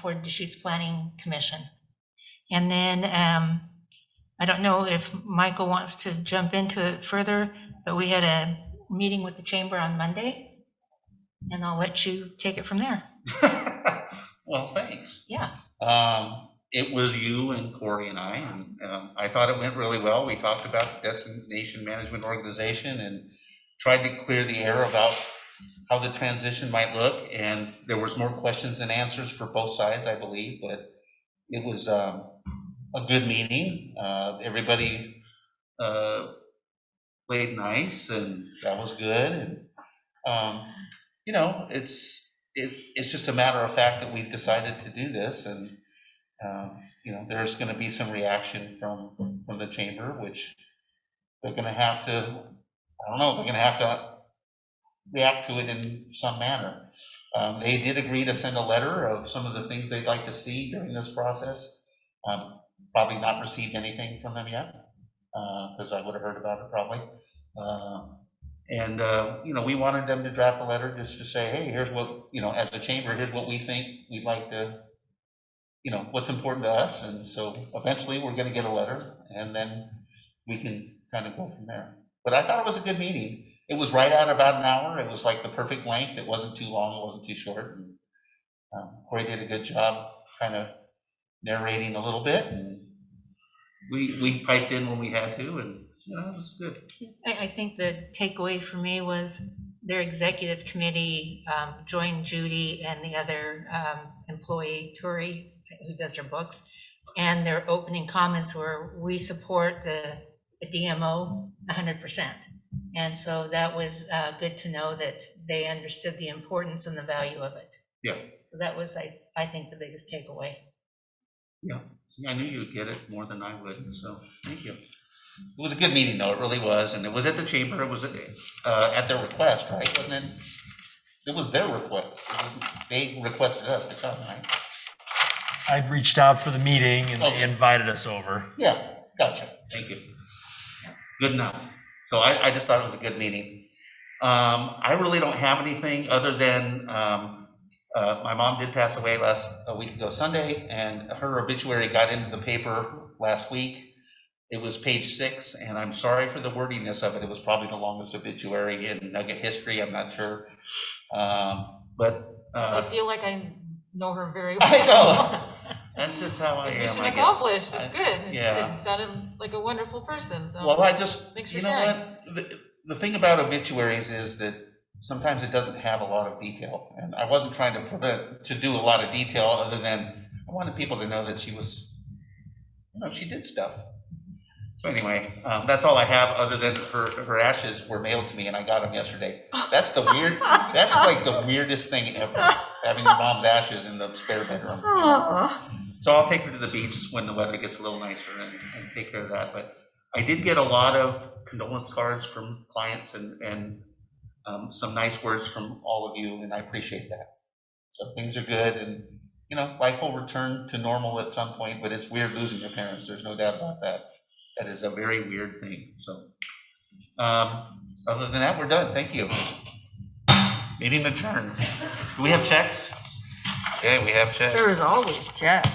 for Deschutes Planning Commission. And then I don't know if Michael wants to jump into it further, but we had a meeting with the chamber on Monday, and I'll let you take it from there. Well, thanks. Yeah. It was you and Corey and I thought it went really well. We talked about the Destination Management Organization and tried to clear the air about how the transition might look, and there was more questions than answers for both sides, I believe, but it was a good meeting. Everybody played nice, and that was good. And you know, it's just a matter of fact that we've decided to do this, and you know, there's going to be some reaction from the chamber, which they're going to have to, I don't know, they're going to have to react to it in some manner. They did agree to send a letter of some of the things they'd like to see during this process. Probably not received anything from them yet, because I would have heard about it probably. You know, we wanted them to draft a letter just to say, hey, here's what, you know, as a chamber, here's what we think we'd like to, you know, what's important to us. And so eventually we're going to get a letter, and then we can kind of go from there. But I thought it was a good meeting. It was right at about an hour. It was like the perfect length. It wasn't too long. It wasn't too short. And Corey did a good job kind of narrating a little bit. And we piped in when we had to. And you know, it was good. I think the takeaway for me was their executive committee joined Judy and the other employee, Tori, who does her books, and their opening comments were, we support the DMO 100%. And so that was good to know that they understood the importance and the value of it. Yeah. So that was, I think, the biggest takeaway. Yeah, I knew you'd get it more than I would, so thank you. It was a good meeting, though, it really was, and it was at the chamber. It was at their request, right, wasn't it? It was their request. They requested us to come, right? I reached out for the meeting and Okay. they invited us over. Yeah, gotcha, thank you. Good enough. So I just thought it was a good meeting. I really don't have anything other than my mom did pass away a week ago Sunday, and her obituary got into the paper last week. It was page 6, and I'm sorry for the wordiness of it. It was probably the longest obituary in Nugget history, I'm not sure. I feel like I know her very well. I know. That's just how I am, Mission I guess. accomplished, it's good. It's Yeah. good. Sounded like a wonderful person, so. Well, I just, Thanks for you know sharing. what? The thing about obituaries is that sometimes it doesn't have a lot of detail. And I wasn't trying to do a lot of detail other than I wanted people to know that she was, you know, she did stuff. So anyway, that's all I have other than her ashes were mailed to me and I got them yesterday. That's like the weirdest thing ever, having your mom's ashes in the spare bedroom. You know? So I'll take her to the beach when the weather gets a little nicer and take care of that. But I did get a lot of condolence cards from clients and some nice words from all of you, and I appreciate that. So things are good, and you know, life will return to normal at some point, but it's weird losing your parents. There's no doubt about that. That is a very weird thing. So other than that, we're done. Thank you. Meeting adjourned. Do we have checks? Okay, we have checks. There is always checks.